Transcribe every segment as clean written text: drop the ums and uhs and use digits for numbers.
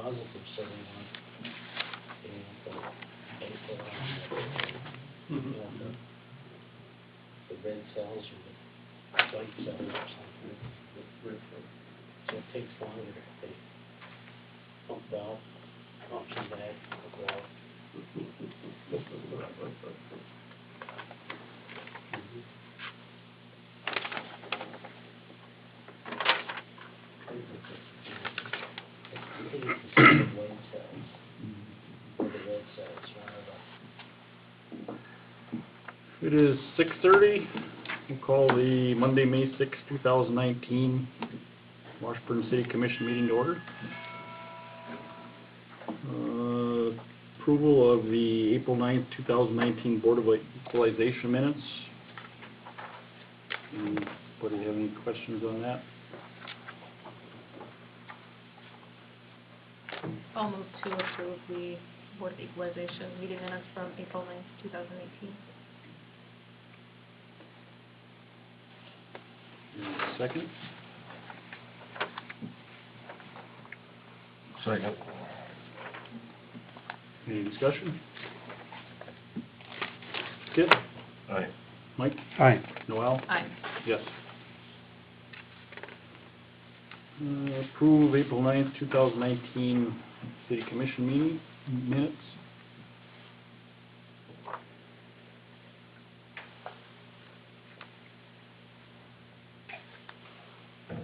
deposit for 71. And they put on the red cells or the white cells or something. So it takes longer. They pump valve, option back, pump valve. I think it's the same white cells or the red cells, one of It is 6:30. We'll call the Monday, May 6, 2019 Washburn City Commission meeting to order. Approval of the April 9th, 2019 Board of Equalization minutes. Anybody have any questions on that? I'll move to approve the Board of Equalization meeting minutes from April 9th, 2018. Second? Second. Any discussion? Kit? Aye. Mike? Aye. Noel? Aye. Yes. Approve April 9th, 2019 City Commission meeting minutes. Is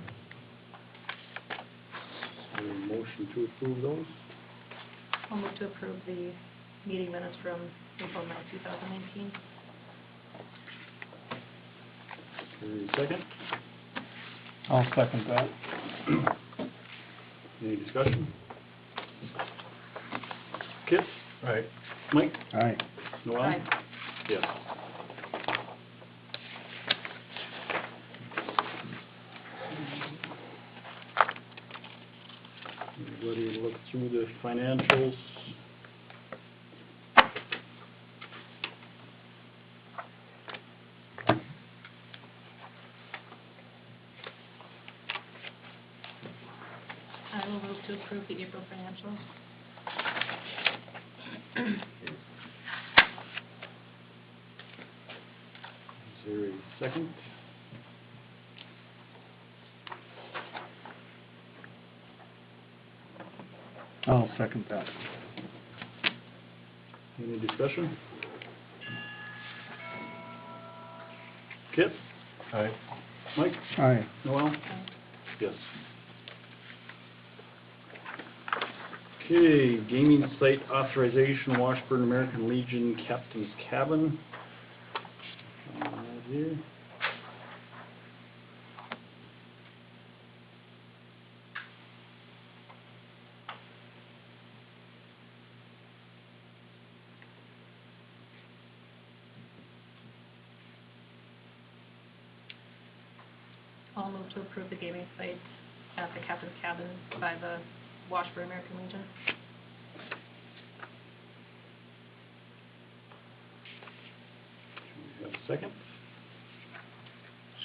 there a motion to approve those? I'll move to approve the meeting minutes from April 9th, 2018. Is there a second? I'll second that. Any discussion? Kit? Aye. Mike? Aye. Noel? Aye. Yes. Everybody look through the financials. I will move to approve the April financials. Is there a second? I'll second that. Any discussion? Kit? Aye. Mike? Aye. Noel? Aye. Yes. Okay, gaming site authorization, Washburn American Legion Captain's Cabin. Here. I'll move to approve the gaming site at the Captain's Cabin by the Washburn American Legion. Do we have a second?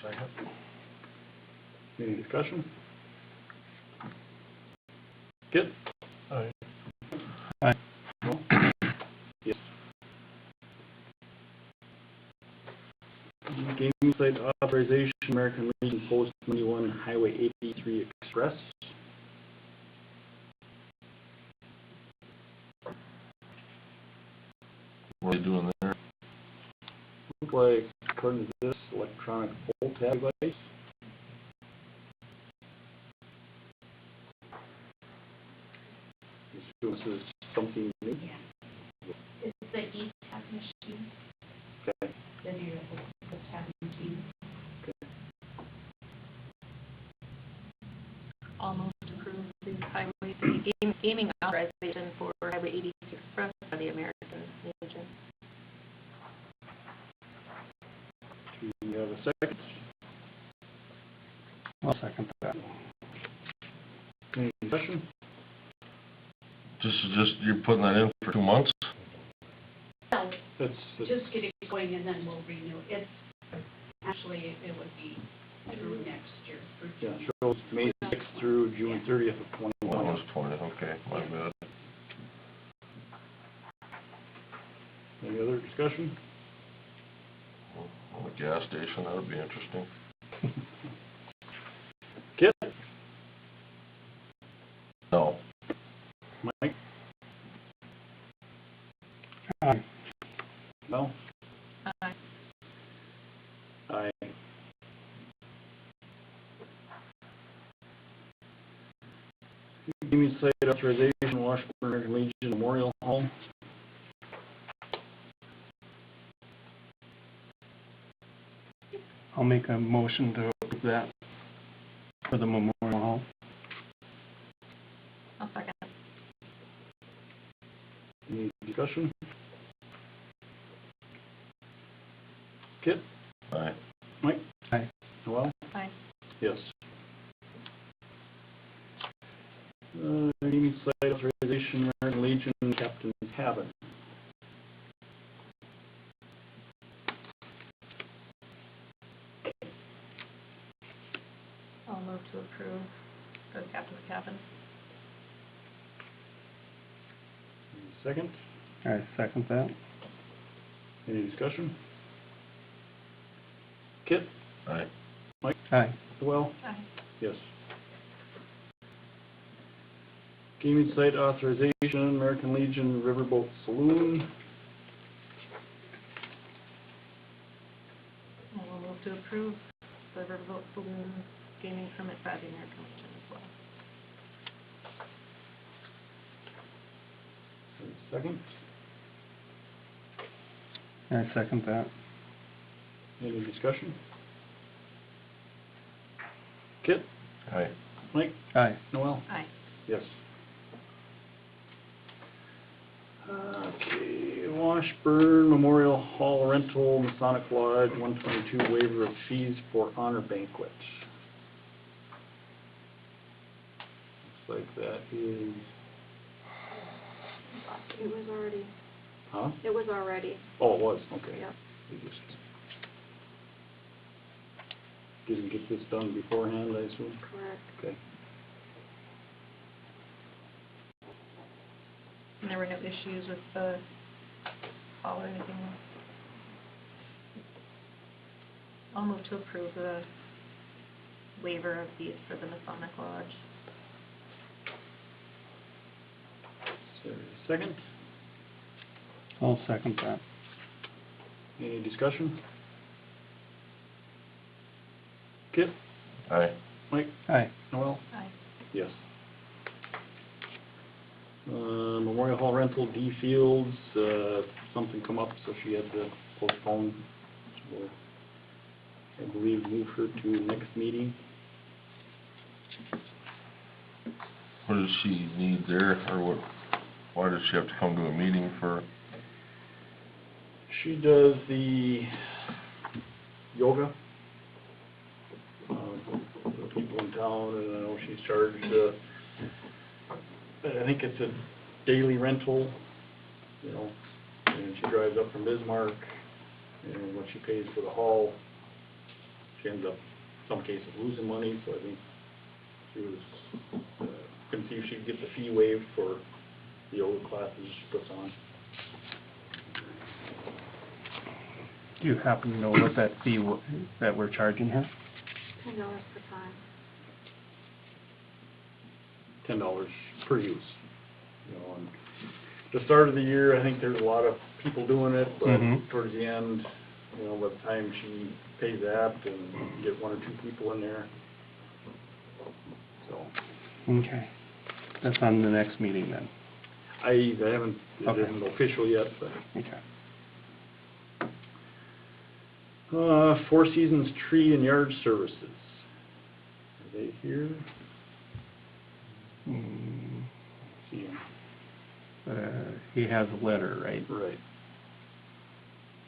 Second. Any discussion? Kit? Aye. Aye. No? Yes. Gaming site authorization, American Legion Post 21 Highway 83 Express. What are you doing there? Look like, according to this, electronic poll tab device. This is something new. It's the e-tab machine, Okay. the new tab machine. I'll move to approve the gaming authorization for Highway 86 Express by the American Legion. Do we have a second? I'll second that. Any discussion? This is just, you're putting that in for 2 months? So, It's just get it going and then we'll renew. It's, actually, it would be through next year. yeah, shows May 6th through June 30th of Oh, 21. it's 20, okay. My bad. discussion? On the gas station, that would be interesting. Kit? No. Mike? Aye. No? Aye. Aye. Give me site authorization, Washburn American Legion Memorial Hall. I'll make a motion to approve that for the Memorial Hall. I'll second. Any discussion? Kit? Aye. Mike? Aye. Noel? Aye. Yes. Need site authorization, American Legion Captain Cabin. I'll move to approve for the captain's cabin. Any second? I second that. Any discussion? Kit? Aye. Aye. Noel? Aye. Yes. Gaming site authorization, American Legion Riverboat Saloon. We'll move to approve the Riverboat Saloon gaming permit by the American Legion as well. Second. I second that. Any discussion? Kit? Aye. Mike? Aye. Noel? Aye. Yes. Okay, Washburn Memorial Hall rental, Masonic Lodge, 122 waiver of fees for honor banquet. Looks like that is, It was already, huh? it was already, Oh, it was, okay. yep. We just didn't get this done beforehand, I assume? Correct. Okay. And there were no issues with the hall or anything? I'll move to approve the waiver of fees for the Masonic Lodge. Is there a second? I'll second that. Any discussion? Kit? Aye. Mike? Aye. Noel? Aye. Yes. Memorial Hall rental, D Fields, something come up, so she had to postpone. So I believe move her to next meeting. What does she need there, or what, why does she have to come to a meeting for? She does the yoga. The people in town, and I know she's charged, I think it's a daily rental, you know, and she drives up from Bismarck, and what she pays for the hall, she ends up, in some cases, losing money, so I think she was, couldn't see if she'd get the fee waived for the yoga classes she puts on. Do you happen to know what that fee that we're charging her? $10 per time. $10 per use. You know, and the start of the year, I think there's a lot of people doing it, but Mhm. towards the end, you know, by the time she pays that and get one or two people in there, so. Okay. That's on the next meeting then. I haven't, it Okay. isn't official yet, but, Okay. Four Seasons Tree and Yard Services. Are they here? Mm, See 'em. he has a letter, right? Right.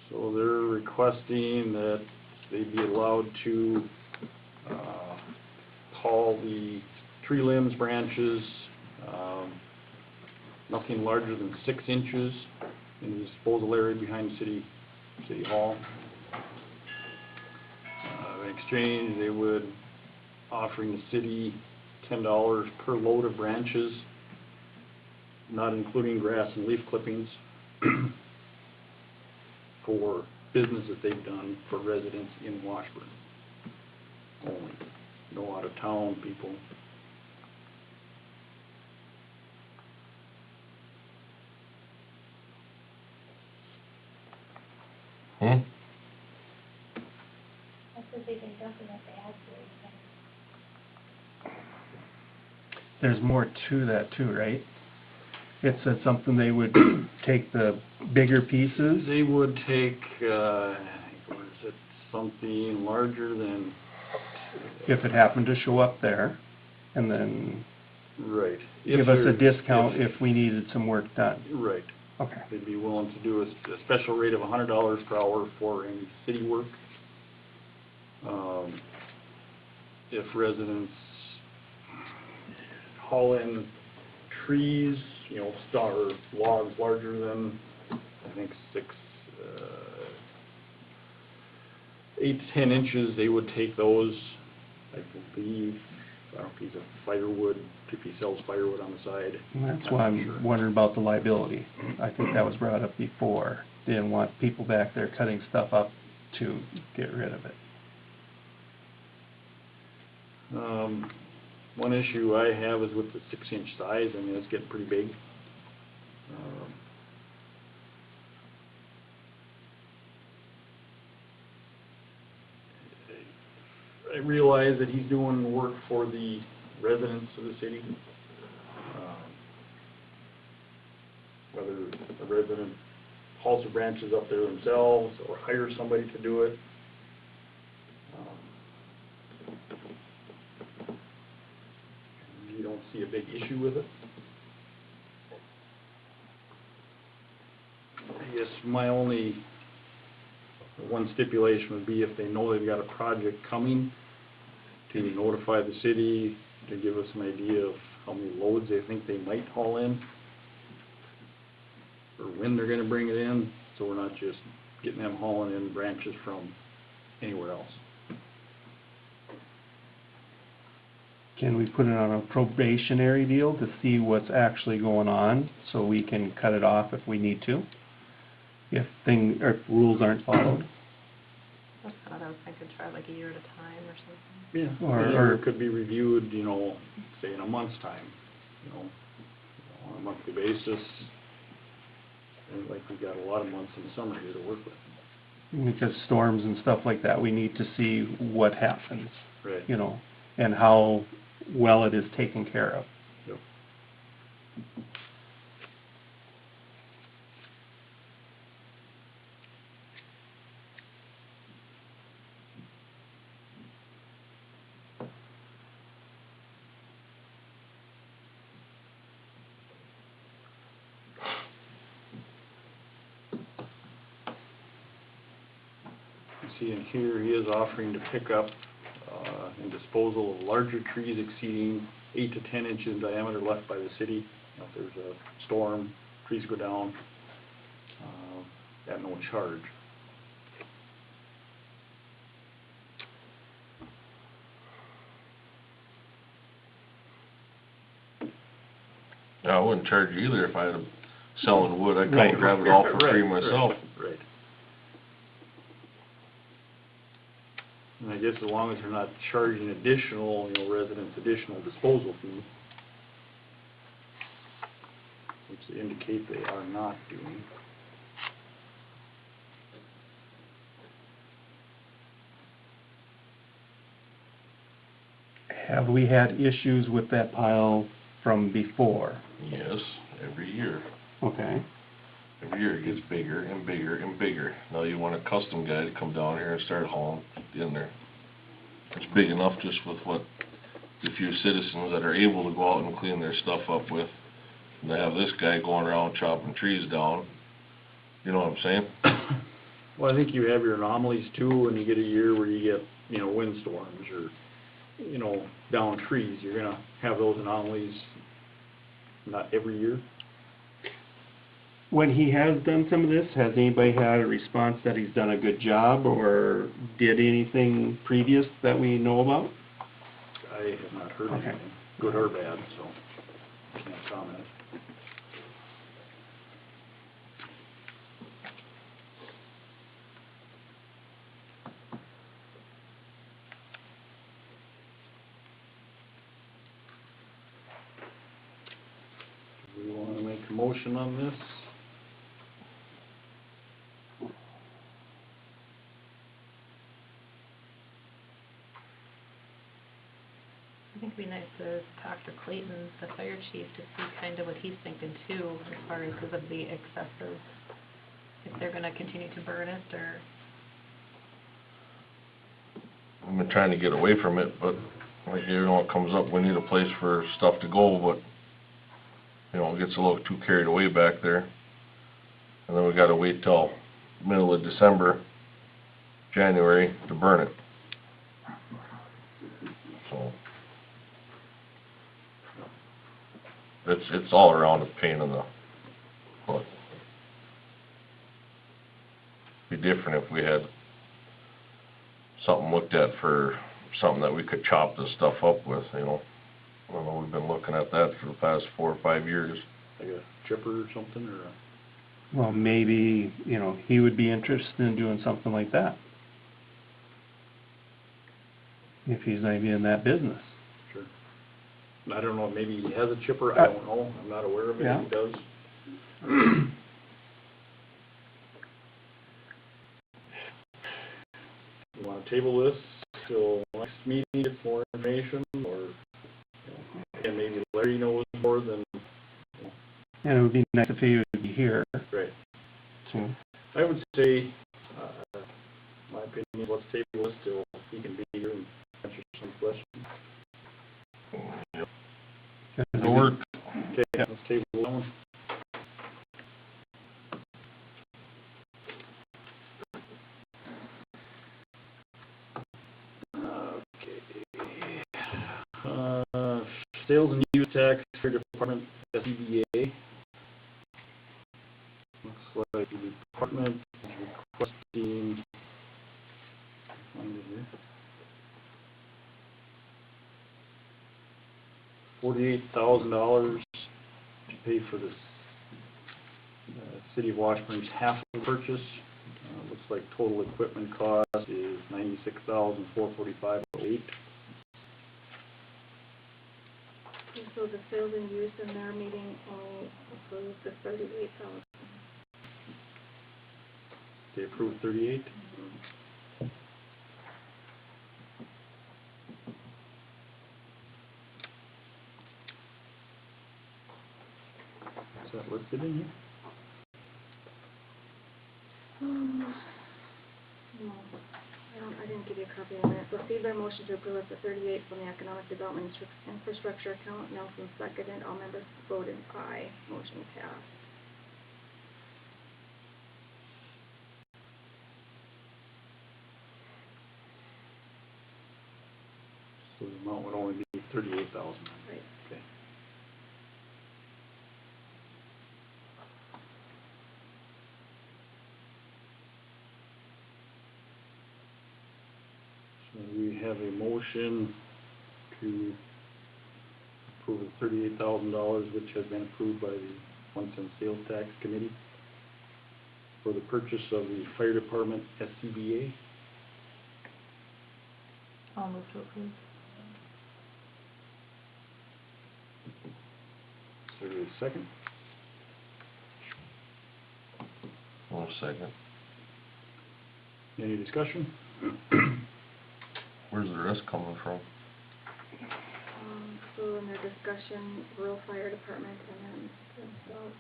So they're requesting that they be allowed to, haul the tree limbs, branches, nothing larger than 6 inches in the disposal area behind City Hall. In exchange, they would offering the city $10 per load of branches, not including grass and leaf clippings. for business that they've done for residents in Washburn only. No out-of-town people. Hmm? There's more to that too, right? It said something they would take the bigger pieces. They would take, what is it, something larger than... If it happened to show up there, and then Right. give us a discount if we needed some work done. Right. Okay. They'd be willing to do a special rate of $100 per hour for any city work. If residents haul in trees, you know, logs larger than, I think, 8 to 10 inches, they would take those, I believe. I don't know if he's a firewood, if he sells firewood on the side. And that's why not I'm sure. wondering about the liability. I think that was brought up before. They didn't want people back there cutting stuff up to get rid of it. One issue I have is with the 6-inch size. I mean, it's getting pretty big. I realize that he's doing work for the residents of the city. Whether a resident hauls the branches up there themselves or hires somebody to do it. You don't see a big issue with it. I guess my only one stipulation would be if they know they've got a project coming, to notify the city, to give us an idea of how many loads they think they might haul in, or when they're gonna bring it in, so we're not just getting them hauling in branches from anywhere else. Can we put it on a probationary deal to see what's actually going on, so we can cut it off if we need to? If rules aren't followed? That's what I was thinking, try like a year at a time or something. Yeah. Or- Or it could be reviewed, you know, say in a month's time, you know, on a monthly basis. And like we've got a lot of months in the summer here to work with. Because storms and stuff like that, we need to see what happens, Right. you know, and how well it is taken care of. Yep. You see in here, he is offering to pick up and disposal of larger trees exceeding 8 to 10 inches in diameter left by the city. You know, if there's a storm, trees go down, at no charge. Yeah, I wouldn't charge you either if I had a selling wood. I'd come Right. and grab it all for free Right, myself. Right. And I guess as long as they're not charging additional, you know, residents additional disposal fee, which they indicate they are not doing. Have we had issues with that pile from before? Yes, every year. Okay. Every year it gets bigger and bigger and bigger. Now you want a custom guy to come down here and start hauling in there. It's big enough just with what the few citizens that are able to go out and clean their stuff up with. And they have this guy going around chopping trees down. You know what I'm saying? Well, I think you have your anomalies too, and you get a year where you get, you know, windstorms or, you know, down trees. You're gonna have those anomalies not every year. When he has done some of this, has anybody had a response that he's done a good job or did anything previous that we know about? I have not heard Okay. anything, good or bad, so I can't comment. a motion on this. I think it'd be nice to talk to Clayton, the fire chief, to see kind of what he's thinking too, as far as because of the excessive, if they're gonna continue to burn it, or, I've been trying to get away from it, but like, you know, it comes up, we need a place for stuff to go, but, you know, it gets a little too carried away back there. And then we gotta wait till middle of December, January to burn it. So, it's all around a pain in the butt. Be different if we had something looked at for something that we could chop this stuff up with, you know. I don't know, we've been looking at that for the past 4 or 5 years. Like a chipper or something, or a... Well, maybe, you know, he would be interested in doing something like that. If he's maybe in that business. Sure. I don't know, maybe he has a chipper, I don't know, I'm not aware of it, Yeah. if he does. You wanna table this till next meeting, get more information, or, you know, and maybe Larry knows more than, And it would be nice if he would be here, right. so. I would say, my opinion, let's table this till he can be here and answer some questions. It'll work. Okay, let's table that one. Okay. Sales and use tax for department SCBA. Looks like the department is requesting, find it here, $48,000 to pay for this City of Washburn's half of the purchase. Looks like total equipment cost is $96,445.08. So the sales and use in their meeting only approved the 38,000. They approved 38. Is that listed in here? No, I didn't give you a copy of that. So Steve, their motion to approve up to 38 from the Economic Development Infrastructure account. Nelson seconded. All members voted aye. Motion passed. So the amount would only be 38,000. Right. Okay. So we have a motion to approve the $38,000, which has been approved by the 1 cent sales tax committee for the purchase of the fire department SCBA. I'll move to approve. Is there a second? 1 second. Any discussion? Where's the rest coming from? So in their discussion, rural fire department and then themselves.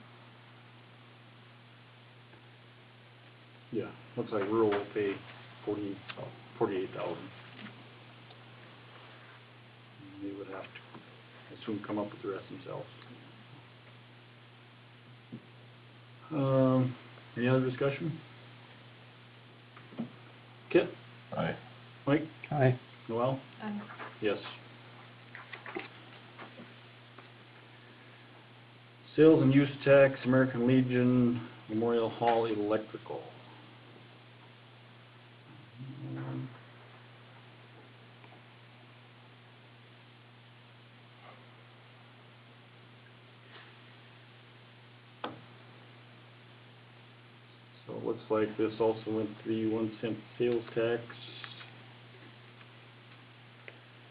Yeah, looks like rural will pay 48,000. They would have to, I assume, come up with the rest themselves. Any other discussion? Kit? Aye. Mike? Aye. Noel? Aye. Yes. Sales and use tax, American Legion, Memorial Hall Electrical. So it looks like this also went to the 1 cent sales tax.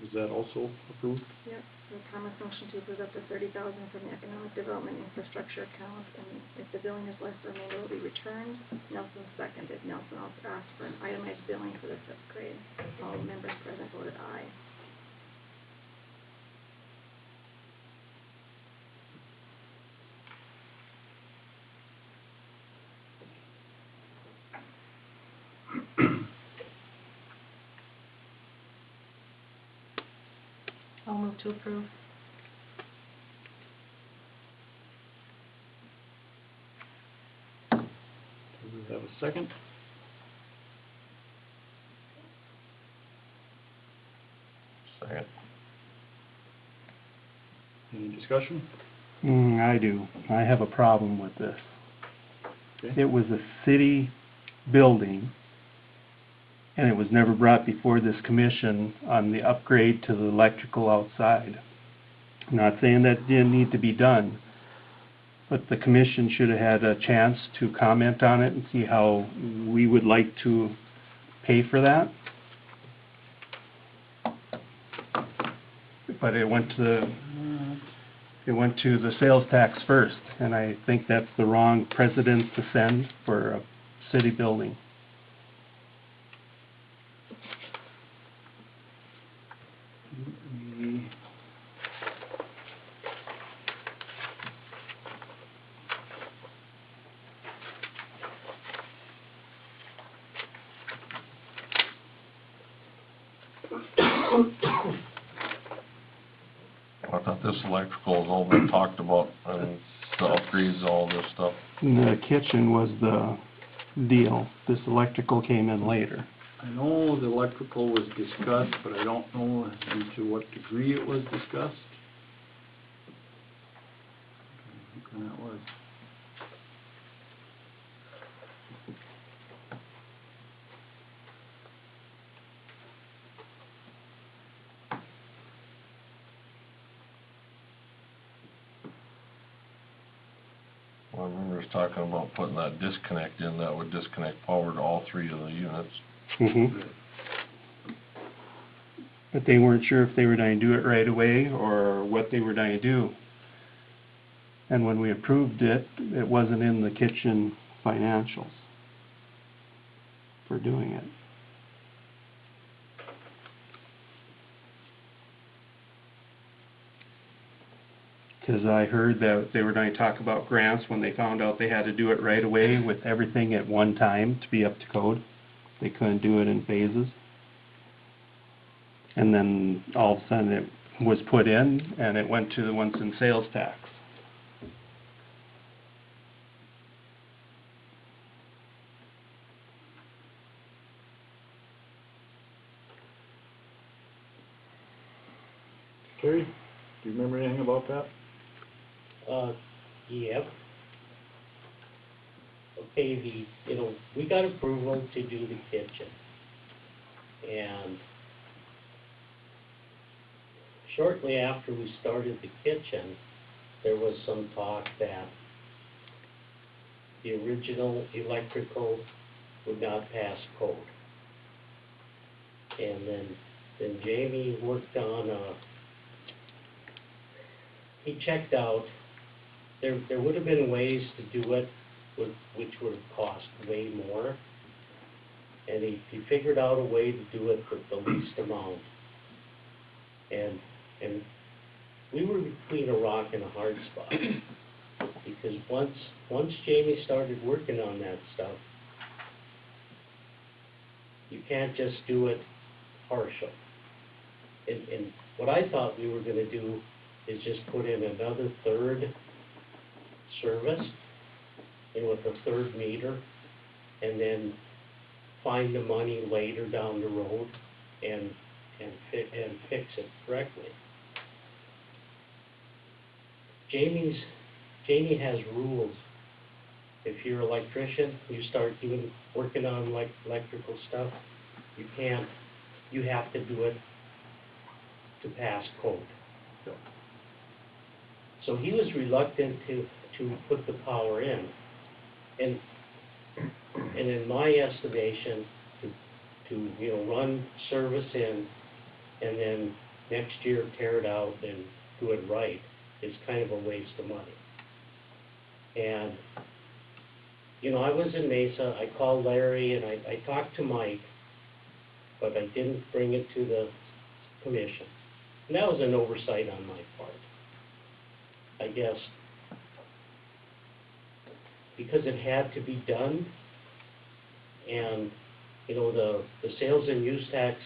Is that also approved? Yep, so Thomas motion to approve up to 30,000 from the economic development infrastructure account, and if the billing is less, the remainder will be returned. Nelson seconded. Nelson also asked for an itemized billing for the fifth grade. All members present voted aye. I'll move to approve. Do we have a second? Second. Any discussion? I do. I have a problem with this. Okay. It was a city building, and it was never brought before this commission on the upgrade to the electrical outside. I'm not saying that didn't need to be done, but the commission should have had a chance to comment on it and see how we would like to pay for that. But it went to the sales tax first, and I think that's the wrong precedent to send for a city building. I thought this electrical has all been talked about, and the upgrades, all this stuff. The kitchen was the deal. This electrical came in later. I know the electrical was discussed, but I don't know to what degree it was discussed. I think when that was. I remember us talking about putting that disconnect in, that would disconnect power to all three of the units. But they weren't sure if they were going to do it right away or what they were going to do. And when we approved it, it wasn't in the kitchen financials for doing it. Because I heard that they were going to talk about grants when they found out they had to do it right away with everything at one time to be up to code. They couldn't do it in phases. And then all of a sudden it was put in and it went to the ones in sales tax. Terry, do you remember anything about that? Yep. Okay, we got approval to do the kitchen. And shortly after we started the kitchen, there was some talk that the original electrical would not pass code. And then Jamie worked on he checked out, there would have been ways to do it which would have cost way more. And he figured out a way to do it for the least amount. And we were between a rock and a hard spot. Because once Jamie started working on that stuff, you can't just do it partial. And what I thought we were gonna do is just put in another third service, with a third meter, and then find the money later down the road and fix it correctly. Jamie has rules. If you're an electrician, you start working on electrical stuff, you have to do it to pass code. So he was reluctant to put the power in. And in my estimation, to run service in and then next year tear it out and do it right is kind of a waste of money. And, you know, I was in Mesa, I called Larry and I talked to Mike, but I didn't bring it to the commission. And that was an oversight on my part, I guess, because it had to be done. And, you know, the sales and use tax,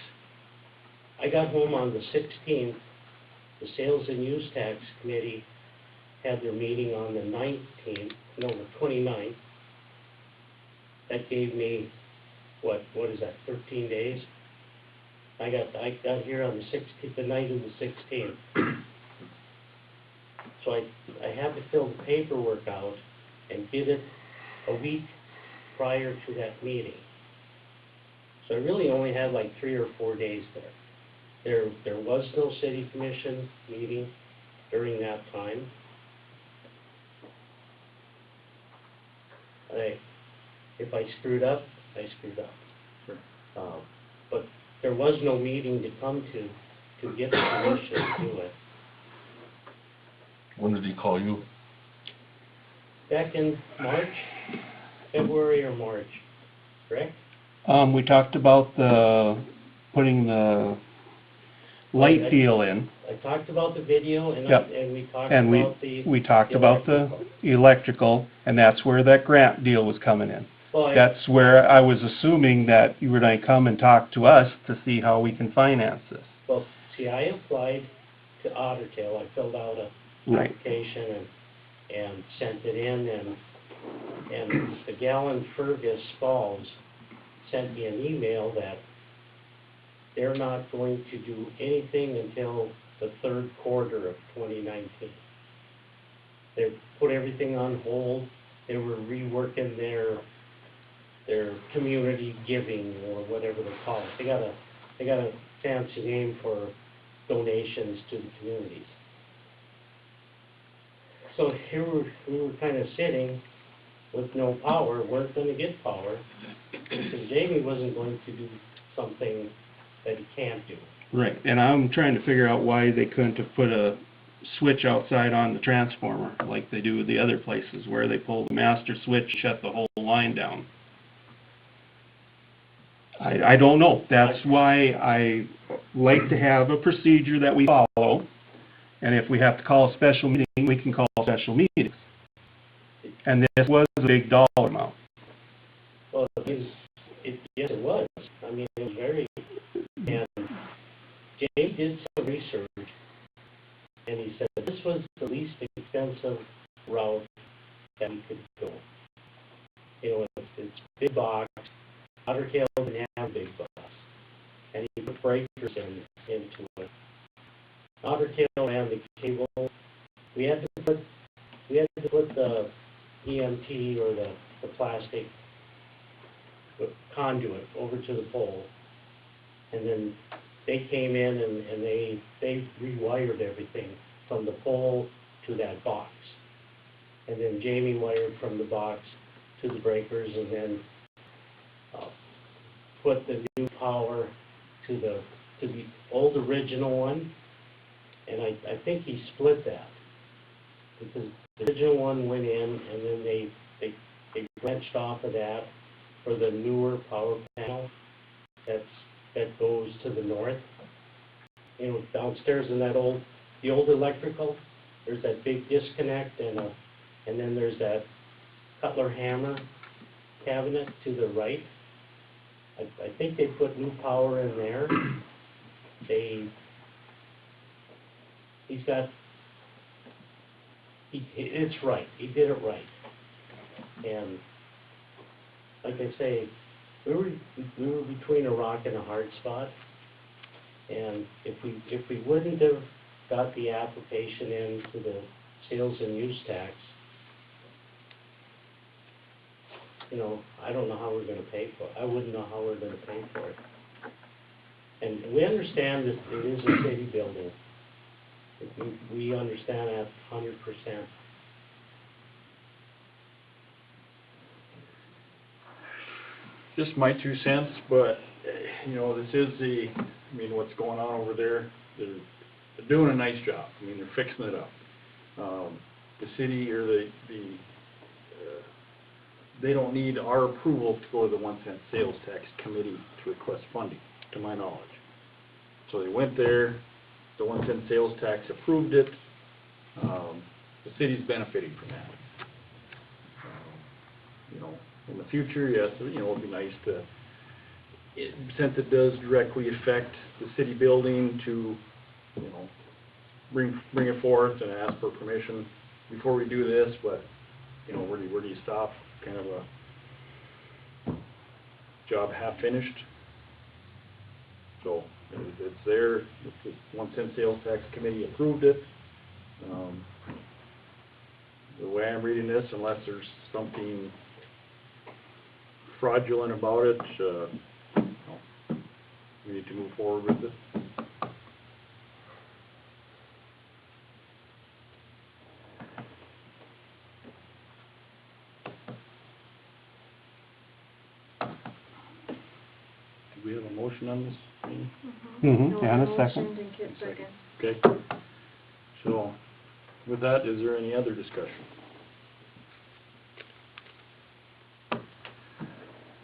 I got home on the 16th, the sales and use tax committee had their meeting on the 29th. That gave me, what is that, 13 days? I got here on the 16th, the night of the 16th. So I had to fill the paperwork out and get it a week prior to that meeting. So I really only had like 3 or 4 days there. There was no city commission meeting during that time. If I screwed up, I screwed up. Sure. But there was no meeting to come to get the commission to do it. When did he call you? Back in March, February or March, correct? We talked about putting the light deal in. I talked about the video and Yep. and we talked And about we talked about the electrical, and that's where that grant deal was coming in. Well, That's where I was assuming that you were gonna come and talk to us to see how we can finance this. well, see, I applied to Otter Tail. I filled out a Right. application and sent it in, and the gal in Fergus Falls sent me an email that they're not going to do anything until the third quarter of 2019. They put everything on hold. They were reworking their community giving, or whatever they call it. They got a fancy name for donations to the communities. So here we were kind of sitting with no power, weren't going to get power, because Jamie wasn't going to do something that he can't do. Right, and I'm trying to figure out why they couldn't have put a switch outside on the transformer like they do with the other places, where they pull the master switch, shut the whole line down. I don't know. That's why I like to have a procedure that we follow, and if we have to call a special meeting, we can call special meetings. And this was a big dollar amount. Well, yes, it was. I mean, it was very, and Jamie did some research, and he said this was the least expensive route that we could go. You know, it's big box. Otter Tail didn't have a big box, and he put breakers into it. Otter Tail ran the cable. We had to put the EMT, or the plastic conduit over to the pole, and then they came in and they rewired everything from the pole to that box, and then Jamie wired from the box to the breakers, and then put the new power to the old original one, and I think he split that, because the original one went in, and then they wrenched off of that for the newer power panel that goes to the north. You know, downstairs in the old electrical, there's that big disconnect, and then there's that Cutler hammer cabinet to the right. I think they put new power in there. It's right. He did it right. And like I say, we were between a rock and a hard spot. And if we wouldn't have got the application in to the sales and use tax, you know, I don't know how we're going to pay for it. I wouldn't know how we're going to pay for it. And we understand that it is a city building. We understand that 100%. Just my 2 cents, but, you know, this is what's going on over there they're doing a nice job. I mean, they're fixing it up. The city or they don't need our approval to go to the 1 cent sales tax committee to request funding, to my knowledge. So they went there, the 1 cent sales tax approved it, the city's benefiting from that. You know, in the future, yes, you know, it'd be nice to, since it does directly affect the city building, to, you know, bring it forth and ask for permission before we do this, but, you know, where do you stop? Kind of a job half finished. So, it's there, the 1 cent sales tax committee approved it. The way I'm reading this, unless there's something fraudulent about it, we need to move forward with it. Do we have a motion on this? Amy? Mm-hmm, and a Noel second. motioned and Kip second. Okay. So, with that, is there any other discussion?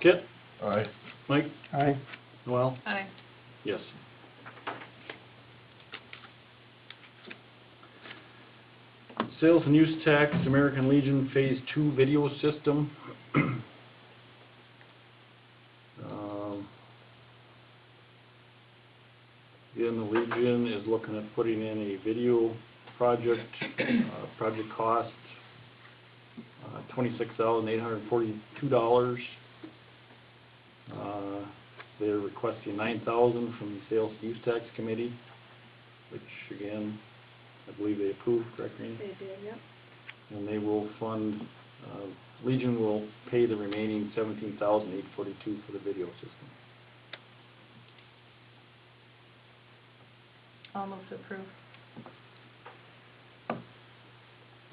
Kit? Aye. Mike? Aye. Noel? Aye. Yes. Sales and use tax, American Legion Phase 2 video system. Again, the Legion is looking at putting in a video project, project cost, $26,842. They're requesting $9,000 from the Sales and Use Tax Committee, which again, I believe they approved, correct, Randy? They did, yep. And they will fund, Legion will pay the remaining $17,842 for the video system. I'll move to approve.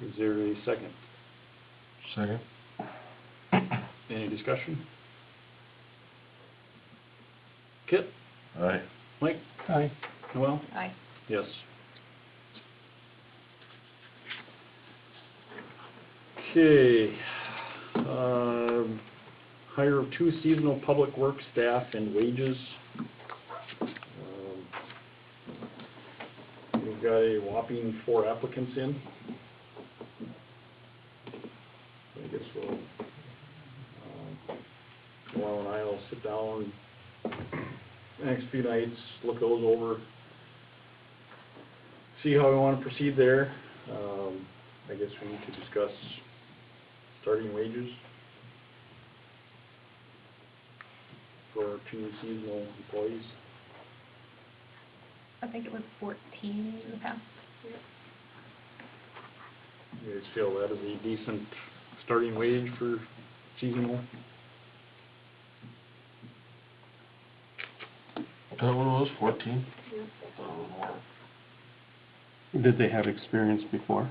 Is there a second? Second. Any discussion? Kit? Aye. Mike? Aye. Noel? Aye. Yes. Okay, hire of 2 seasonal public works staff and wages. We've got a whopping 4 applicants in. I guess we'll, Noel and I will sit down the next few nights, look those over, see how we want to proceed there. I guess we need to discuss starting wages for our 2 seasonal employees. I think it was 14 in the past. You guys feel that is a decent starting wage for seasonal? That one was 14? Yep. Did they have experience before?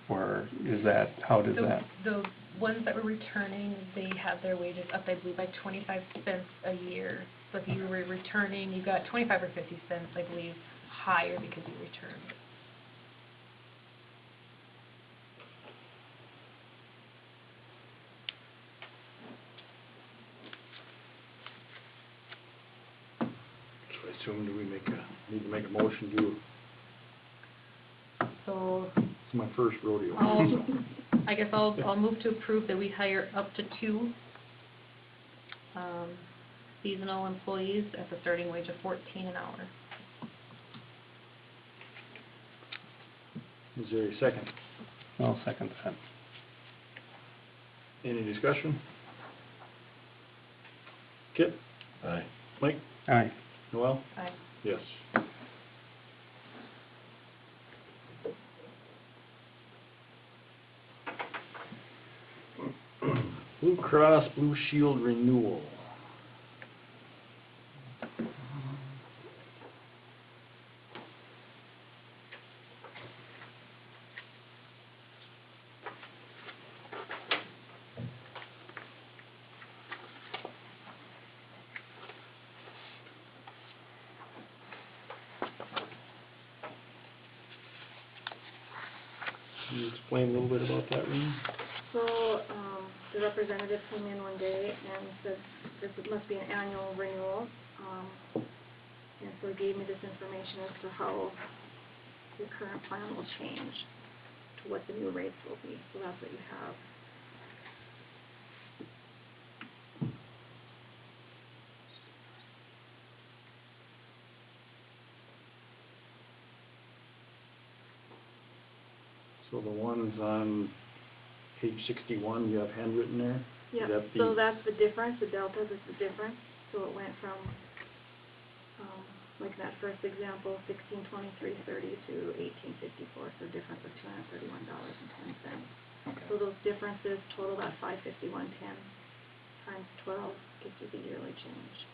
Or is that, how does that? The ones that were returning, they had their wages up, I believe, by 25 cents a year. So if you were returning, you got 25 or 50 cents, I believe, higher because you returned. So I assume, do we need to make a motion to, So it's my first rodeo. I guess I'll move to approve that we hire up to 2 seasonal employees at the starting wage of $14 an hour. Is there a second? I'll second that. Any discussion? Kit? Aye. Mike? Aye. Noel? Aye. Yes. Blue Cross Blue Shield renewal. Can you explain a little bit about that, Reen? So, the representative came in one day and said, this must be an annual renewal. And so he gave me this information as to how the current plan will change to what the new rates will be. So that's what you have. So the ones on page 61, you have handwritten there? Yeah, Is that the- so that's the difference, the deltas is the difference. So it went from, like that first example, 1623.30 to 1854, so difference of $231.20. Okay. So those differences total that 551.10 times 12 gives you the yearly change.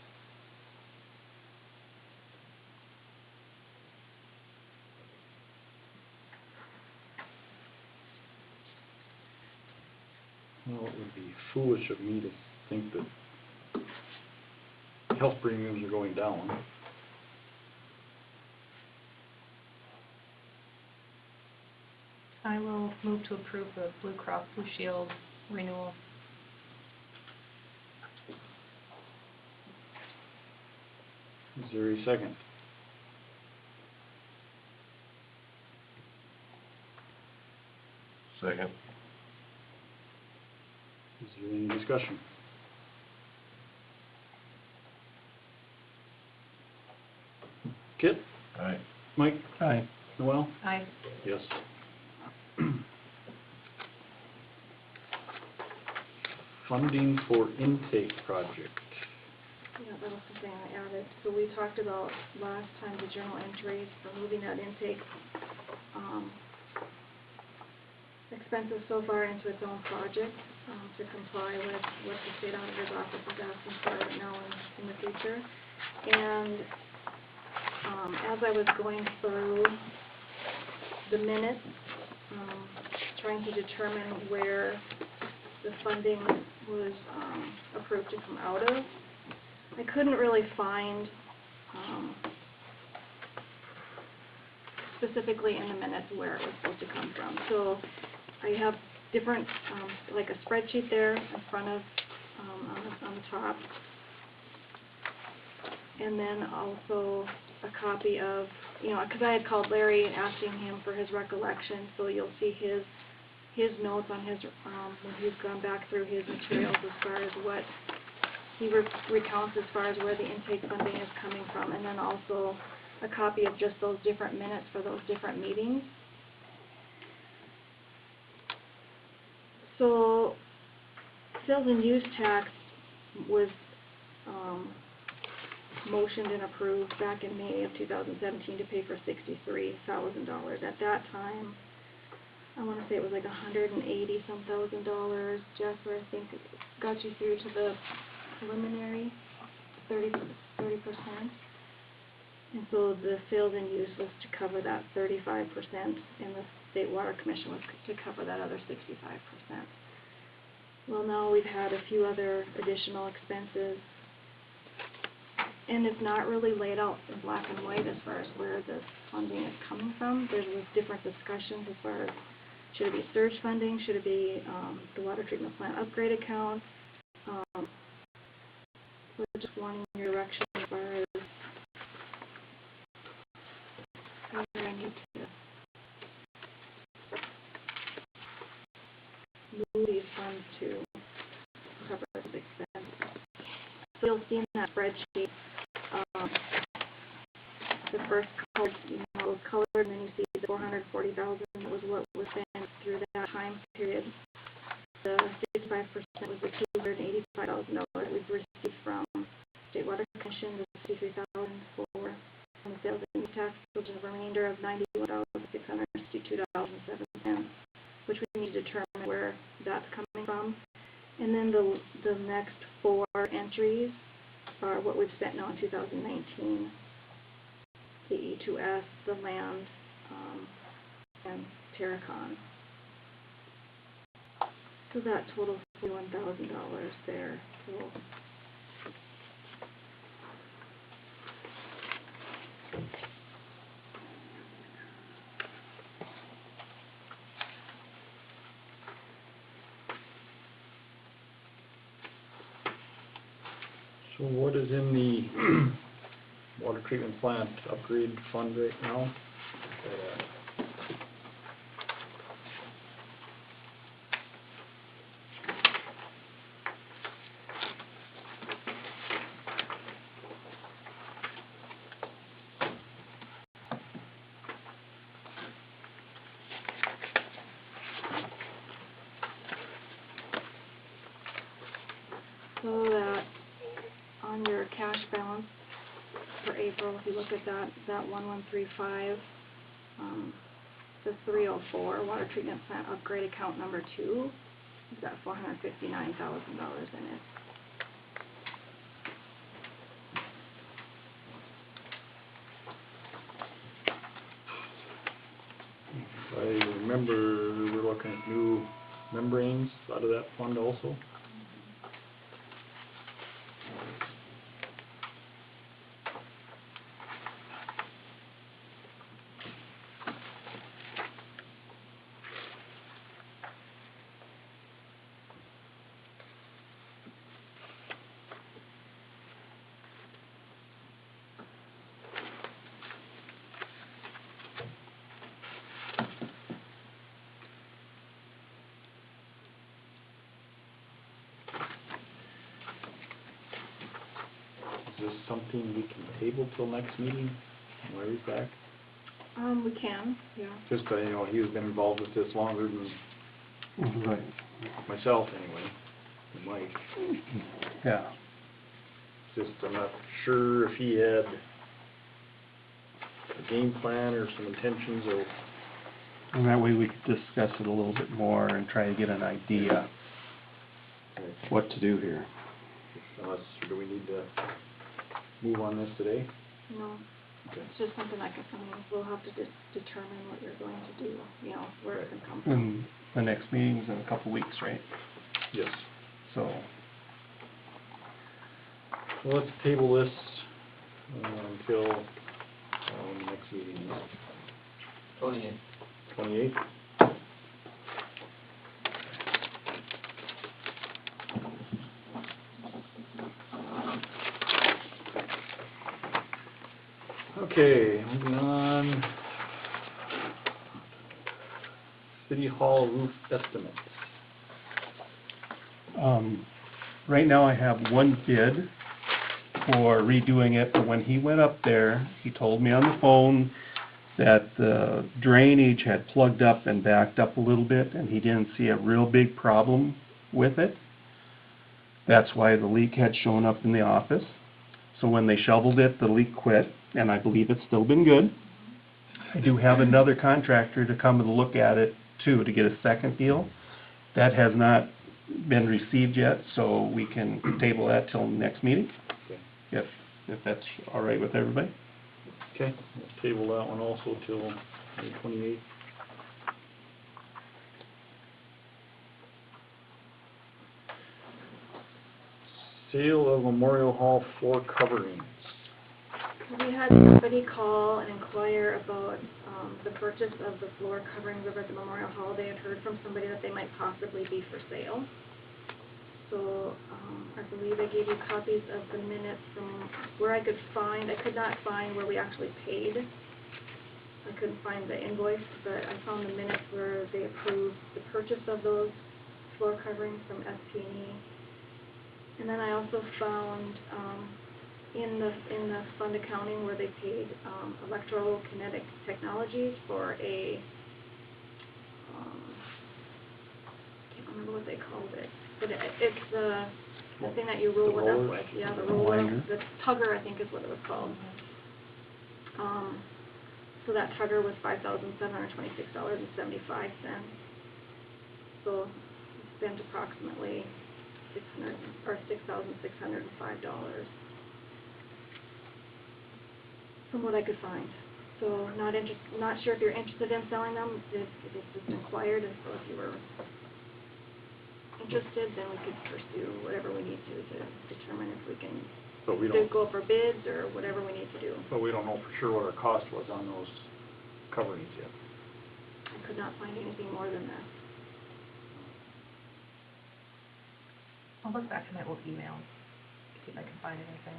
Well, it would be foolish of me to think that health premiums are going down. I will move to approve the Blue Cross Blue Shield renewal. Is there a second? Second. Is there any discussion? Kit? Aye. Mike? Aye. Noel? Aye. Yes. Funding for intake project. Yeah, that was something I added. So we talked about last time the journal entries for moving that intake expenses so far into its own project to comply with what the state auditor's office is asking for right now and in the future. And as I was going through the minutes, trying to determine where the funding was approved to come out of, I couldn't really find specifically in the minutes where it was supposed to come from. So I have different, like a spreadsheet there in front of, on the top. And then also a copy of, you know, because I had called Larry and asking him for his recollection, so you'll see his notes on his, when he's gone back through his materials as far as what he recounts as far as where the intake funding is coming from, and then also a copy of just those different minutes for those different meetings. So, sales and use tax was motioned and approved back in May of 2017 to pay for $63,000. At that time, I want to say it was like $180-some thousand. Jasper, I think it got you through to the preliminary 30%. And so the sales and use was to cover that 35%, and the State Water Commission was to cover that other 65%. Well, now we've had a few other additional expenses, and it's not really laid out in black and white as far as where the funding is coming from. There was different discussions as far as should it be surge funding, should it be the water treatment plant upgrade account. We're just wanting your direction as far as where I need to move these funds to cover this expense. So you'll see in that spreadsheet, the first color, was colored, and then you see the $440,000 was what was spent through that time period. The 65% was the $285,000 we've received from State Water Commission, the $63,000 from the sales and use tax, which is a remainder of $91,662.07, which we need to determine where that's coming from. And then the next four entries are what we've spent now in 2019. The E2S, the land, and Terracon. So that totals $41,000 there. So So what is in the water treatment plant upgrade fund right now? So that, on your cash balance for April, if you look at that 1135, the 304, water treatment plant upgrade account number 2, is got $459,000 in it. I remember we're looking at new membranes out of that fund also. Is this something we can table till next meeting, when Larry's back? We can, yeah. Just, you know, he's been involved with this longer than Right, myself anyway, and Mike. yeah. Just, I'm not sure if he had a game plan or some intentions of, And that way we could discuss it a little bit more and try to get an idea what to do here. unless, do we need to move on this today? No, Okay. it's just something we'll have to determine what you're going to do, you know, where it can come from. And the next meeting's in a couple weeks, right? Yes. So, Well, let's table this until, the next meeting is 28th. Okay, moving on. City Hall roof estimates. right now I have one bid for redoing it, but when he went up there, he told me on the phone that the drainage had plugged up and backed up a little bit, and he didn't see a real big problem with it. That's why the leak had shown up in the office. So when they shoveled it, the leak quit, and I believe it's still been good. I do have another contractor to come and look at it too, to get a second deal. That has not been received yet, so we can table that till next meeting, Okay. if that's all right with everybody. Okay, we'll table that one also till May 28th. Sale of Memorial Hall floor coverings. We had somebody call and inquire about the purchase of the floor coverings over at the Memorial Hall. They had heard from somebody that they might possibly be for sale. So I believe I gave you copies of the minutes from where I could not find where we actually paid. I couldn't find the invoice, but I found the minutes where they approved the purchase of those floor coverings from SPE. And then I also found in the fund accounting where they paid Electrokinetic Technologies for a, can't remember what they called it, but it's the thing that you roll The it up rollers? with. Yeah, the The roller, winder? the tugger, I think is what it was called. So that tugger was $5,726.75. So spent approximately $6,605 from what I could find. So not sure if you're interested in selling them. It's just inquired, and so if you were interested, then we could pursue whatever we need to determine if we can But we either don't, go for bids or whatever we need to do. but we don't know for sure what our cost was on those coverings yet. I could not find anything more than that. I'll look back at my old emails. see if I can find anything.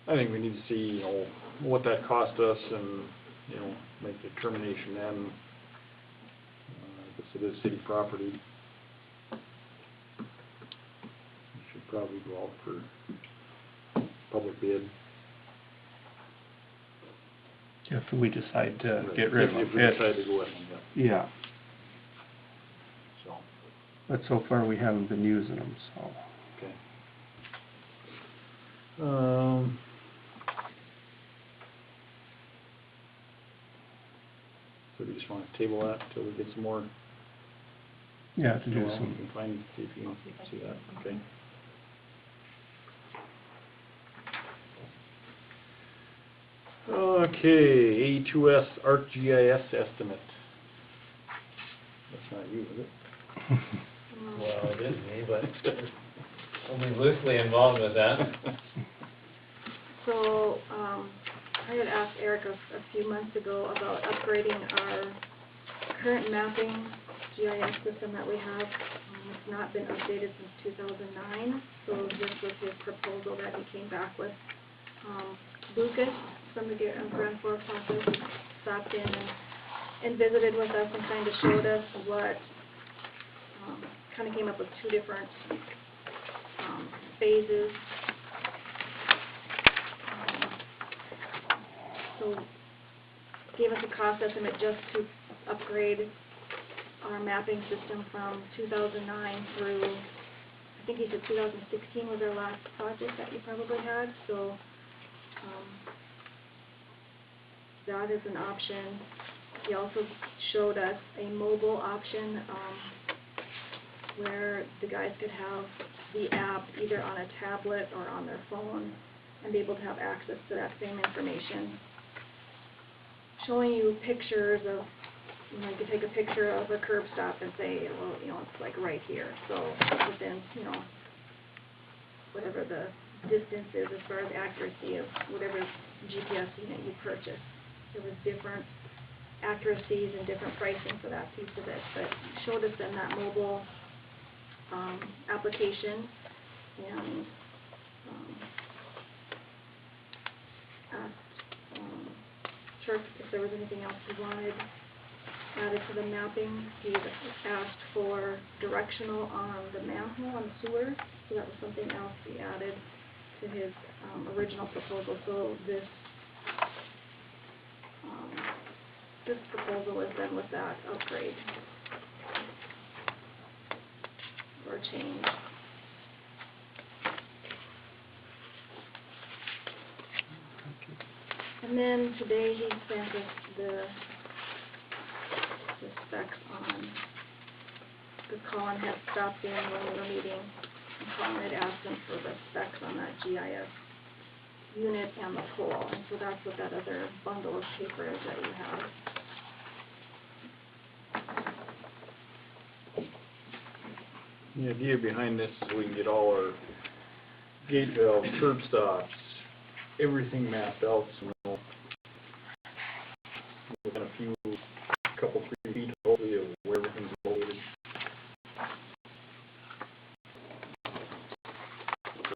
I think we need to see, you know, what that cost us and, you know, make the determination then. If it is city property, we should probably go out for public bid. If we decide to get rid of If we it. decide to go with them, yeah, Yeah, so, but so far we haven't been using them, so. okay. So we just wanna table that till we get some more, Yeah, to do well, we some, can find, see if you can See if I see can that, get something. okay? Okay, A2S ArcGIS estimate. That's not you, is it? Well, it is me, but only loosely involved with that. So, I had asked Eric a few months ago about upgrading our current mapping GIS system that we have. It's not been updated since 2009, so this was his proposal that he came back with. Lucas from the Grand Forks office stopped in and visited with us and kind of showed us what, kind of came up with two different phases. So gave us a cost estimate just to upgrade our mapping system from 2009 through, I think he said 2016 was our last project that you probably had, so that is an option. He also showed us a mobile option where the guys could have the app either on a tablet or on their phone and be able to have access to that same information. Showing you pictures of, you know, you could take a picture of a curb stop and say, well, you know, it's like right here. So within, you know, whatever the distance is as far as accuracy of whatever GPS unit you purchase. There was different accuracies and different pricing for that piece of it, but showed us in that mobile application and asked Turk if there was anything else he wanted added to the mapping. He asked for directional on the manhole on the sewer, so that was something else he added to his original proposal. So this proposal is then with that upgrade or change. And then today he sent us the specs on, because Colin had stopped in when we were meeting, and Colin had asked him for the specs on that GIS unit and the pole, and so that's what that other bundle of paper is that you have. The idea behind this is we can get all our gate valves, curb stops, everything mapped out, so we know within a couple, 3 feet hopefully of where everything's located.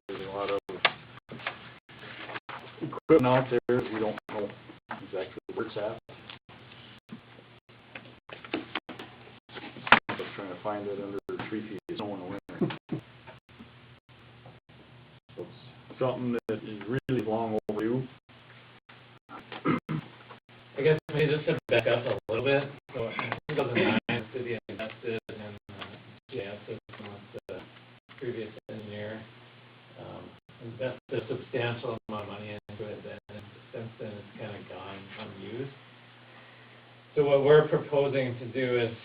There's a lot of equipment out there, we don't know exactly where it's at. Just trying to find it under 3 feet of snow in the winter. So it's something that is really long overdue. I guess maybe just to back up a little bit, so in 2009, the city invested in GIS system with the previous engineer, invested a substantial amount of money into it, and since then it's kind of gone unused. So what we're proposing to do is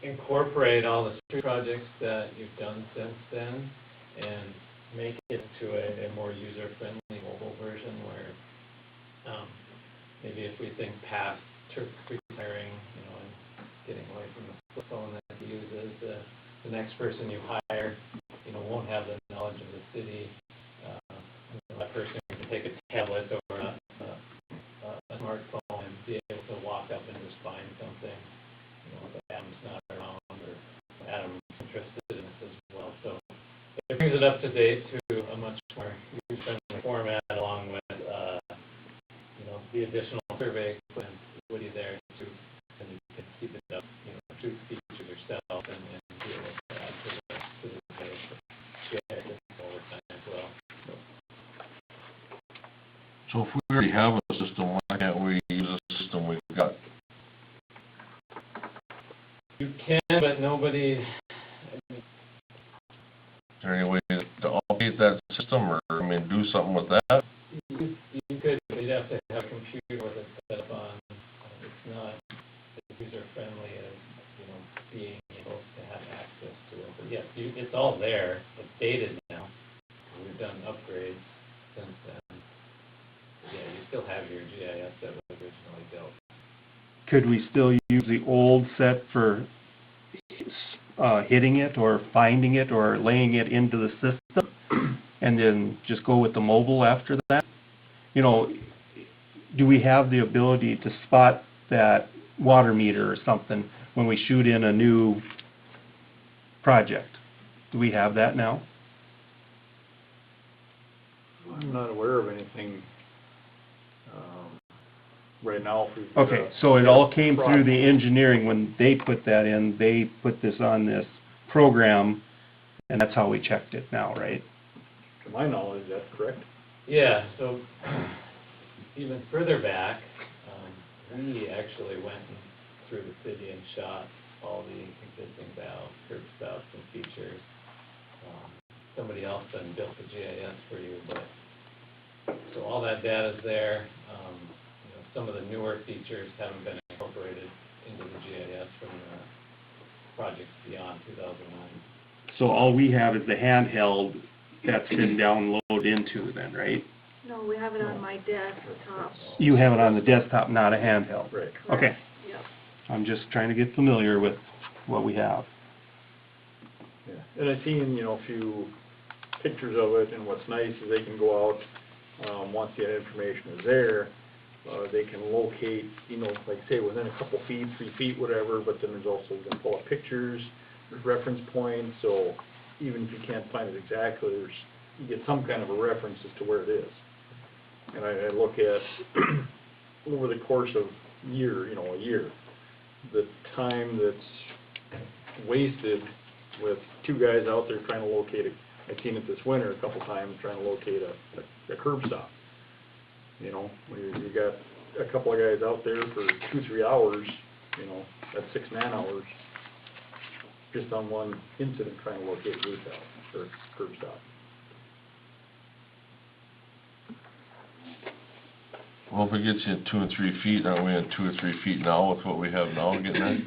incorporate all the street projects that you've done since then and make it to a more user-friendly mobile version where maybe if we think past Turk retiring, you know, and getting away from the flip phone that he uses, the next person you hire, you know, won't have the knowledge of the city. That person can take a tablet or a smartphone and be able to walk up and just find something, you know, if Adam's not around or Adam's interested in this as well. So it brings it up to date to a much more user-friendly format along with, the additional survey equipment would be there too, and you can keep it up, to feature yourself and be able to add to the page, share it over time as well. So if we already have a system, why can't we use a system we've got? You can, but nobody, Is there any way to update that system or, do something with that? you could, but you'd have to have a computer with it set up on, it's not as user-friendly as, being able to have access to it. But yes, it's all there, it's dated now, we've done upgrades since then. Yeah, you still have your GIS that was originally built. Could we still use the old set for hitting it or finding it or laying it into the system and then just go with the mobile after that? Do we have the ability to spot that water meter or something when we shoot in a new project? Do we have that now? I'm not aware of anything, right now for. Okay, so it all came through the engineering when they put that in, they put this on this program, and that's how we checked it now, right? To my knowledge, that's correct. Yeah, so even further back, we actually went through the city and shot all the existing valves, curb stops, and features. Somebody else then built the GIS for you, but so all that data's there. Some of the newer features haven't been incorporated into the GIS from the projects beyond 2009. So all we have is the handheld that's been downloaded into then, right? No, we have it on my desktop. You have it on the desktop, not a handheld? Right. Okay, Yep. I'm just trying to get familiar with what we have. Yeah, and I've seen, a few pictures of it, and what's nice is they can go out, once the information is there, they can locate, like say within a couple feet, 3 feet, whatever, but then there's also, you can pull up pictures, there's reference points, so even if you can't find it exactly, you get some kind of a reference as to where it is. And I look at, over the course of a year, the time that's wasted with 2 guys out there trying to locate I've seen it this winter a couple times, trying to locate a curb stop. When you got a couple of guys out there for 2-3 hours, that's 6 man-hours just on one incident trying to locate a retail or curb stop. Well, if it gets you 2 and 3 feet, aren't we at 2 or 3 feet now with what we have now getting there?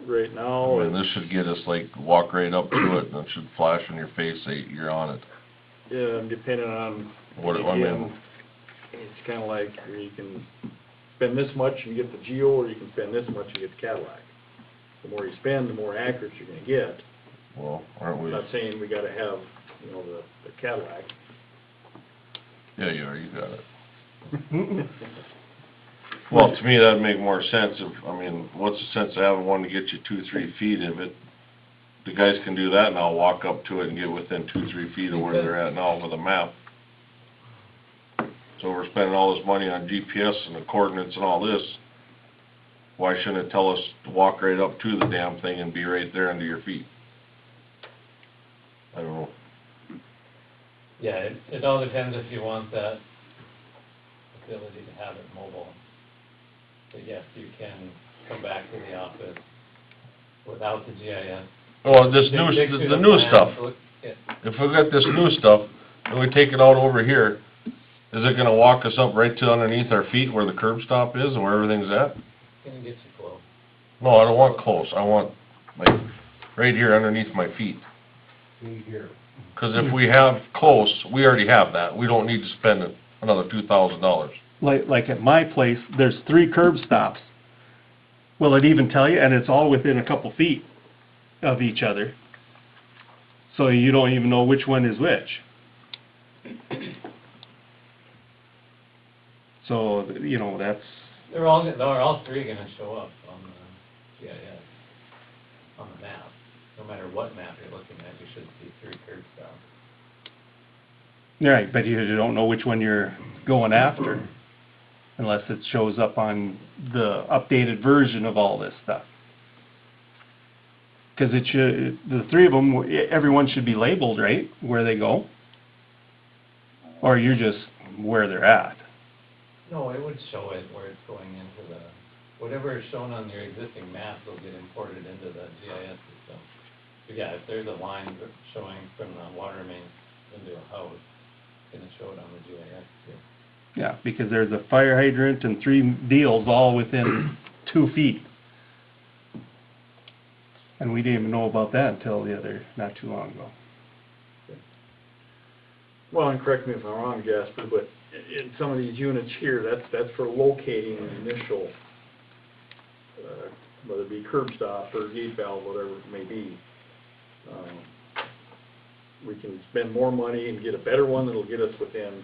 Right now, This should get us walk right up to it and it should flash in your face, say you're on it. yeah, depending on, What, again, it's kind of like where you can spend this much and get the Geo, or you can spend this much and get the Cadillac. The more you spend, the more accurate you're going to get. Well, aren't I'm we? not saying we got to have, the Cadillac. Yeah, you are, you got it. Well, to me, that'd make more sense what's the sense of having one to get you 2-3 feet of it? The guys can do that now, walk up to it and get within 2-3 feet of where they're at now with a map. So we're spending all this money on GPS and the coordinates and all this. Why shouldn't it tell us to walk right up to the damn thing and be right there under your feet? I don't know. Yeah, it all depends if you want that ability to have it mobile. But yes, you can come back to the office without the GIS. Oh, this Dig new, through the new plan, stuff. look at- If we got this new stuff, and we take it out over here, is it gonna walk us up right to underneath our feet where the curb stop is and where everything's at? Can get you close. No, I don't want close, I want, right here underneath my feet. Here. 'Cause if we have close, we already have that, we don't need to spend another $2,000. Like at my place, there's 3 curb stops. Will it even tell you? And it's all within a couple feet of each other. So you don't even know which one is which. So, that's, They're all 3 gonna show up on the GIS, on the map. no matter what map you're looking at, you should see 3 curb stops. Right, but you don't know which one you're going after unless it shows up on the updated version of all this stuff. Cause it should, the 3 of them, everyone should be labeled, right, where they go? Or you're just where they're at? No, it would show it where it's going into the, whatever is shown on your existing map will get imported into the GIS system. So yeah, if there's a line showing from the water main into a house, it's gonna show it on the GIS too. Yeah, because there's a fire hydrant and 3 deals all within 2 feet. And we didn't even know about that until not too long ago. Well, and correct me if I'm wrong, Jasper, but in some of these units here, that's for locating an initial, whether it be curb stop or gate valve, whatever it may be. We can spend more money and get a better one that'll get us within,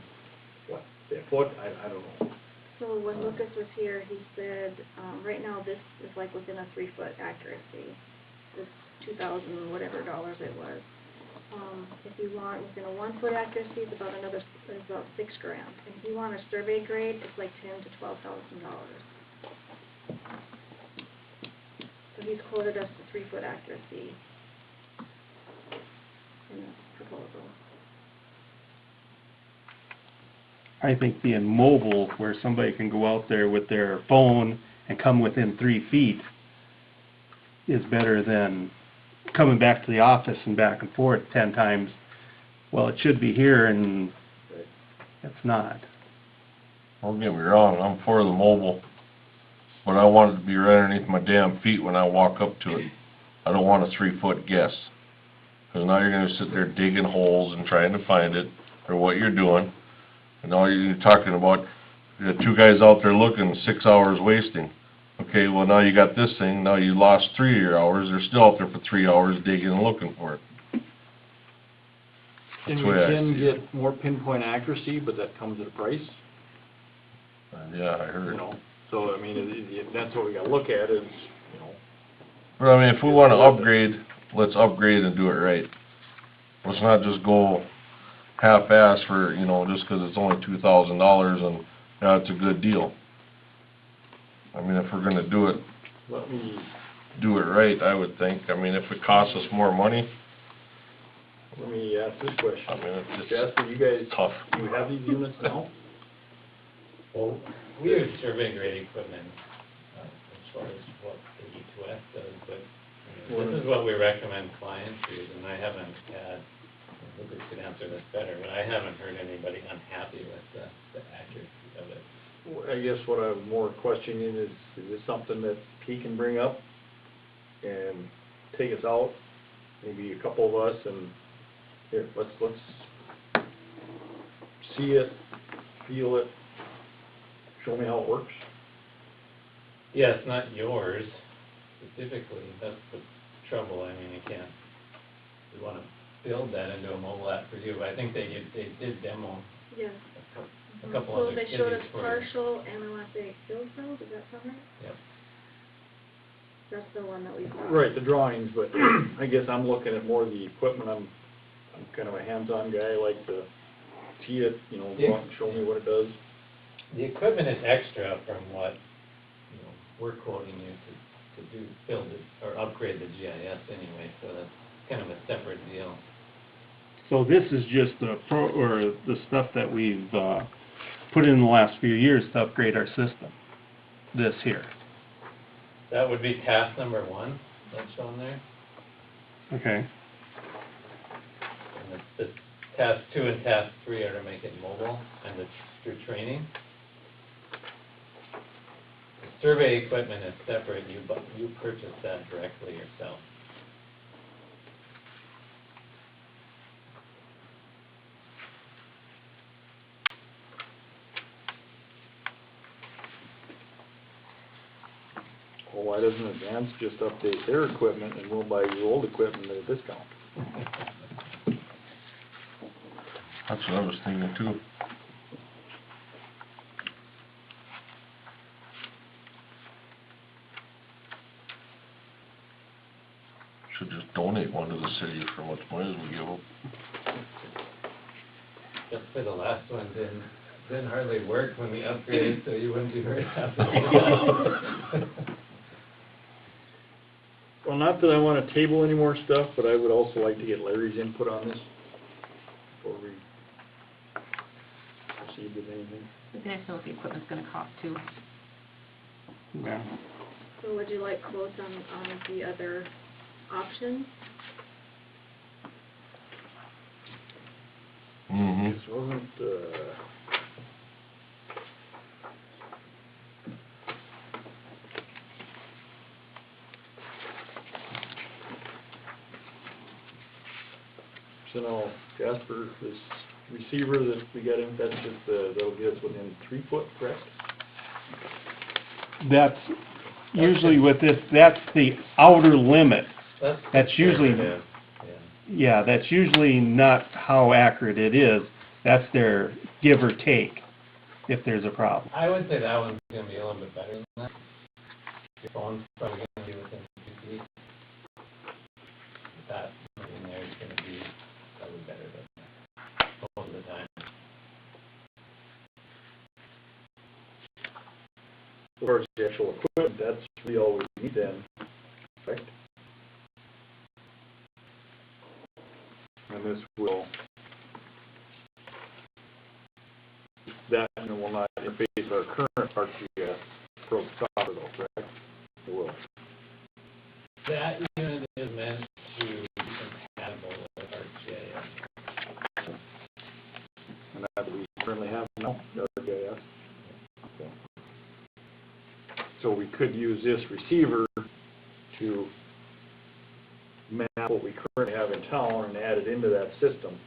what, say a foot? I don't know. So when Lucas was here, he said, right now this is like within a 3-foot accuracy. This $2,000 whatever dollars it was. If you want within a 1-foot accuracy, it's about $6,000. And if you want a survey grade, it's like $10,000 to $12,000. So he's quoted us the 3-foot accuracy in the proposal. I think being mobile, where somebody can go out there with their phone and come within 3 feet, is better than coming back to the office and back and forth 10 times. Well, it should be here and it's not. Don't get me wrong, I'm for the mobile, but I want it to be right underneath my damn feet when I walk up to it. I don't want a 3-foot guess. Cause now you're gonna sit there digging holes and trying to find it, or what you're doing. And all you're talking about, you got 2 guys out there looking, 6 hours wasting. Okay, well now you got this thing, now you lost 3 of your hours, they're still out there for 3 hours digging and looking for it. And That's you the way I can see it. get more pinpoint accuracy, but that comes at a price, Yeah, I heard. you know. So, I mean, that's what we gotta look at is, you know, But I mean, if we wanna upgrade, let's upgrade and do it right. Let's not just go half-ass for, you know, just 'cause it's only $2,000 and, yeah, it's a good deal. I mean, if we're gonna do it, let me, do it right, I would think. I mean, if it costs us more money, let me ask this question. I mean, it's Jasper, you guys, tough. do you have these units now? Well, we use survey grade equipment, as far as what the E2F does, but this is what we recommend clients use, and I haven't had, Lucas could answer this better, but I haven't heard anybody unhappy with the accuracy of it. I guess what I'm more questioning is this something that he can bring up and take us out, maybe a couple of us, and here, let's see it, feel it, show me how it works? Yeah, it's not yours specifically, that's the trouble, I mean, you wanna build that into a mobile app for you, but I think they did demo Yes. a couple So other they cities showed us for you. partial, and I want to say Hillsville, does that sound right? Yep. That's the one that we bought. Right, the drawings, but I guess I'm looking at more of the equipment. I'm kind of a hands-on guy, I like to see it, you know, go out and show me what it does. The equipment is extra from what, we're quoting you to build it, or upgrade the GIS anyway, so that's kind of a separate deal. So this is just the stuff that we've, put in the last few years to upgrade our system. This here. That would be task number 1, that's shown there, Okay. and the task 2 and task 3 are to make it mobile, and it's through training. The survey equipment is separate, you purchase that directly yourself. Well, why doesn't Advance just update their equipment and we'll buy your old equipment at a discount? That's what I was thinking too. Should just donate one to the city for how much money we give them. Just for the last one, didn't hardly work when we upgraded, so you wouldn't be very happy. Well, not that I wanna table any more stuff, but I would also like to get Larry's input on this before we proceed with anything. It'd be nice to know what the equipment's gonna cost too. Yeah. So would you like quotes on the other options? Mm-hmm. This wasn't, so now, Jasper, this receiver that we got in, that's just, that'll get us within 3 foot, correct? That's usually with this, that's the outer limit. That's usually, conservative, yeah. yeah, that's usually not how accurate it is. That's their give or take, if there's a problem. I would say that one's gonna be a little bit better than that. Your phone's probably gonna be within 2 feet. That in there is gonna be probably better than that most of the time. As far as the actual equipment, that's really all we need then, correct? And this will, that will not interface with our current RTS probe software though, correct? It will. That unit is meant to be compatible with ArcGIS. And that we currently have now, the RTS. Okay. So we could use this receiver to map what we currently have in town and add it into that system.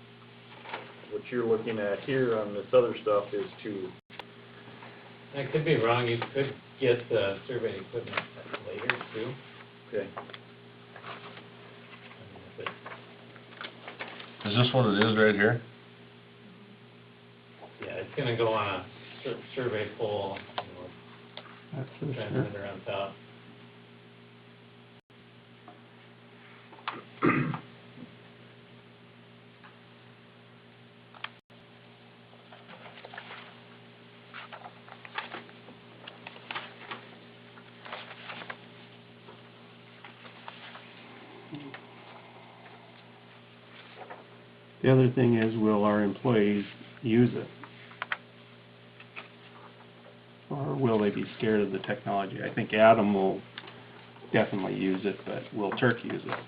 What you're looking at here on this other stuff is to, I could be wrong, you could get the survey equipment later too. okay, I mean, if it, Is this what it is right here? yeah, it's gonna go on a survey pole, That's for sure. transmitter on top. The other thing is, will our employees use it? Or will they be scared of the technology? I think Adam will definitely use it, but will Turk use it?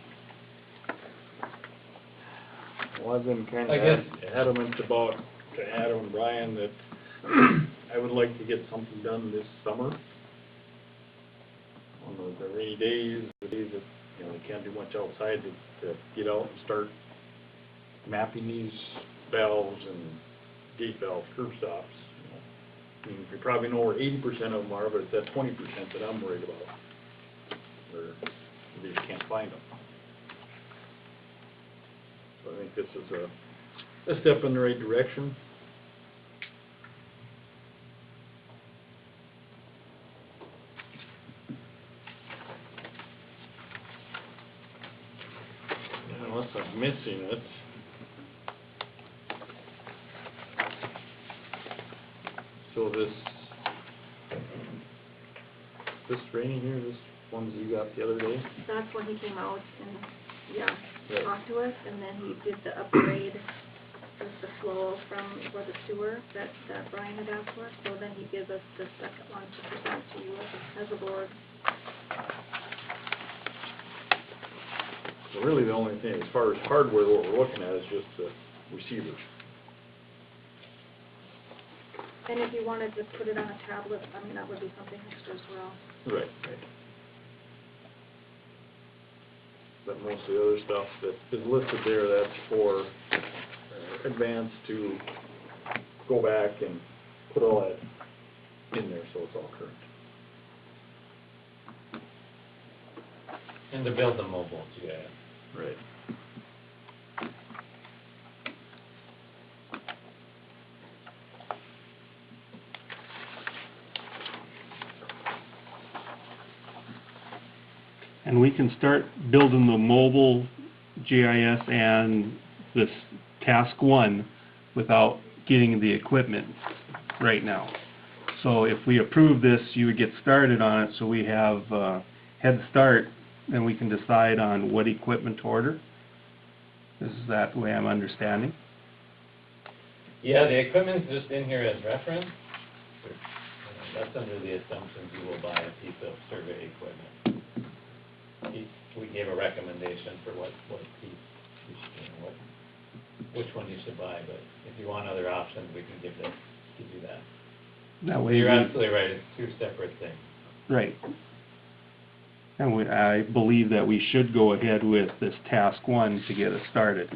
well, I've been kind I of guess- adamant about, to Adam and Brian, that I would like to get something done this summer. On the rainy days, the days that, you know, we can't do much outside, to get out and start mapping these valves and gate valve curb stops. You know. I mean, we probably know where 80% of them are, but it's that 20% that I'm worried about, where we just can't find them. So I think this is a step in the right direction. Unless I'm missing it. So this training here, this ones you got the other day? That's when he came out and, yeah, Right. talked to us, and then he did the upgrade with the flow for the sewer that Brian had asked for, so then he gives us the second one to present to you as a board. So really the only thing, as far as hardware, what we're looking at is just the receivers. And if you wanted to put it on a tablet, I mean, that would be something extra as well. Right. But most of the other stuff that is listed there, that's for advance to go back and put all that in there, so it's all current. And to build the mobile GIS. Right. And we can start building the mobile GIS and this task one without getting the equipment right now. So if we approve this, you would get started on it, so we have head start, and we can decide on what equipment to order. Is that the way I'm understanding? Yeah, the equipment's just in here as reference. That's under the assumptions you will buy a piece of survey equipment. We gave a recommendation for what piece, you should, which one you should buy, but if you want other options, we can give you that. That way You're we- absolutely right, it's two separate things. Right. And I believe that we should go ahead with this task one to get us started.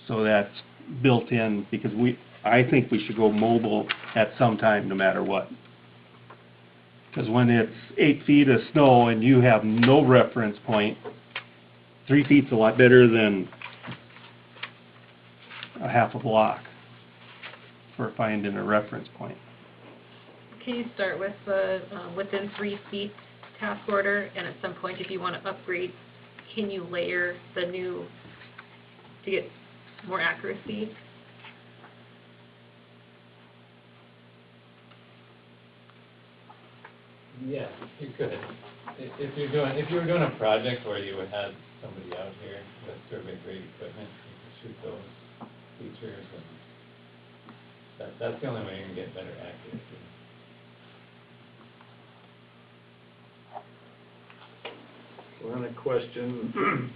So that's built in, because I think we should go mobile at some time, no matter what. Because when it's 8 feet of snow and you have no reference point, 3 feet's a lot better than a half a block for finding a reference point. Can you start with the, within 3 feet task order, and at some point, if you want to upgrade, can you layer the new, to get more accuracy? Yeah, you could. If you were doing a project where you would have somebody out here with survey grade equipment, you could shoot those features, and that's the only way you can get better accuracy. So then a question,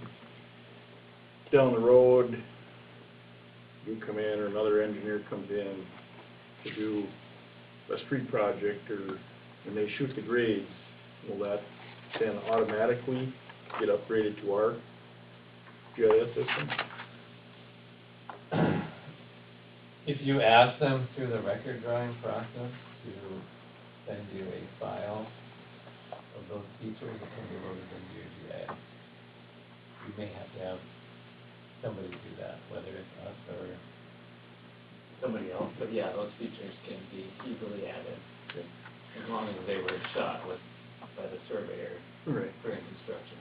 down the road, you come in or another engineer comes in to do a street project, or when they shoot the grades, will that then automatically get upgraded to our GIS system? If you ask them through the record drawing process to send you a file of those features, it can be loaded into your GIS. You may have to have somebody do that, whether it's us or somebody else, but yeah, those features can be easily added, as long as they were shot by the surveyor Right. during construction.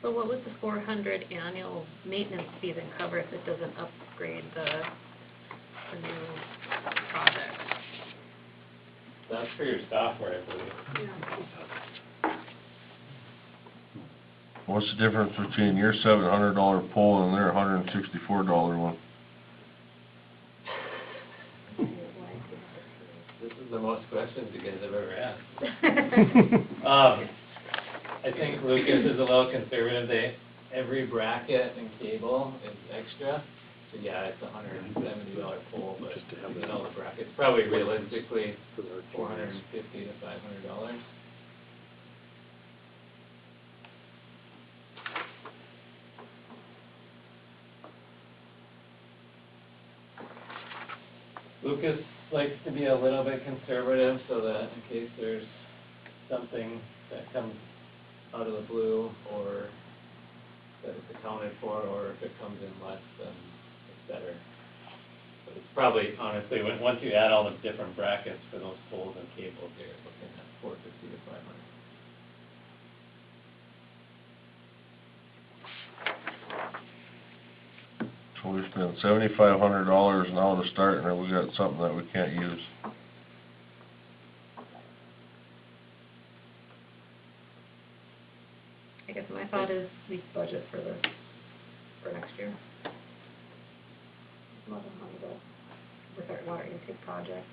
So what would the 400 annual maintenance fee then cover if it doesn't upgrade the new project? That's for your software, I believe. What's the difference between your $700 pole and their $164 one? This is the most questions you guys have ever asked. I think Lucas is a little conservative. Every bracket and cable is extra. So yeah, it's $170 pole, but Just to have you that. know the brackets, probably realistically For our $450 to $500. Lucas likes to be a little bit conservative so that in case there's something that comes out of the blue or that it's accounted for, or if it comes in less, then it's better. But it's probably, honestly, once you add all the different brackets for those poles and cables, you're looking at $450 to $500. So we spent $7,500 now to start, and then we got something that we can't use. I guess my thought is we budget for this, for next year. More than money to, with our water intake project.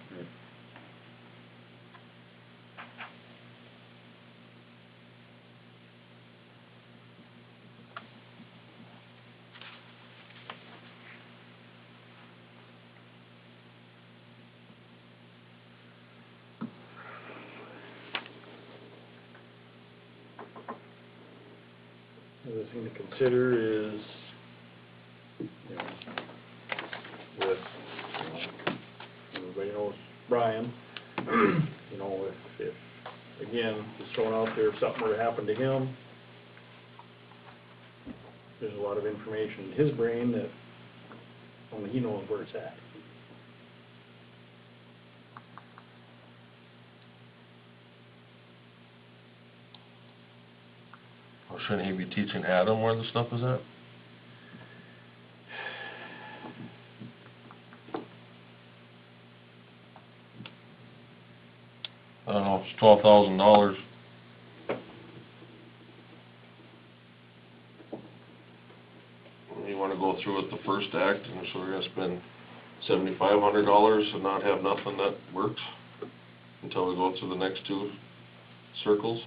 The other thing to consider is, you know, with, everybody knows Brian, you know, if, again, just throwing out there, if something were to happen to him, there's a lot of information in his brain that only he knows where it's at. Well, shouldn't he be teaching Adam where the stuff is at? I don't know, it's $12,000. You wanna go through with the first act, and so we're gonna spend $7,500 and not have nothing that works until we go through the next two circles?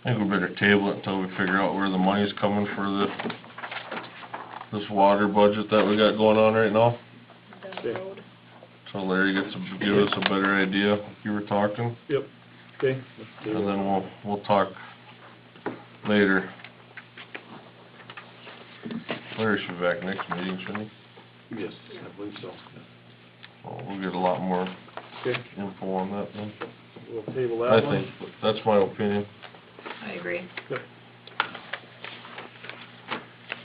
I think we better table it until we figure out where the money's coming for this water budget that we got going on right now. Down the road. So Larry gets to give us a better idea, like you were talking, Yep, okay. let's do and it. then we'll talk later. Larry should be back next meeting, shouldn't he? Yes, I believe so. Well, we'll get a lot more Okay, info on that then. we'll table I that one. think, that's my opinion. I agree.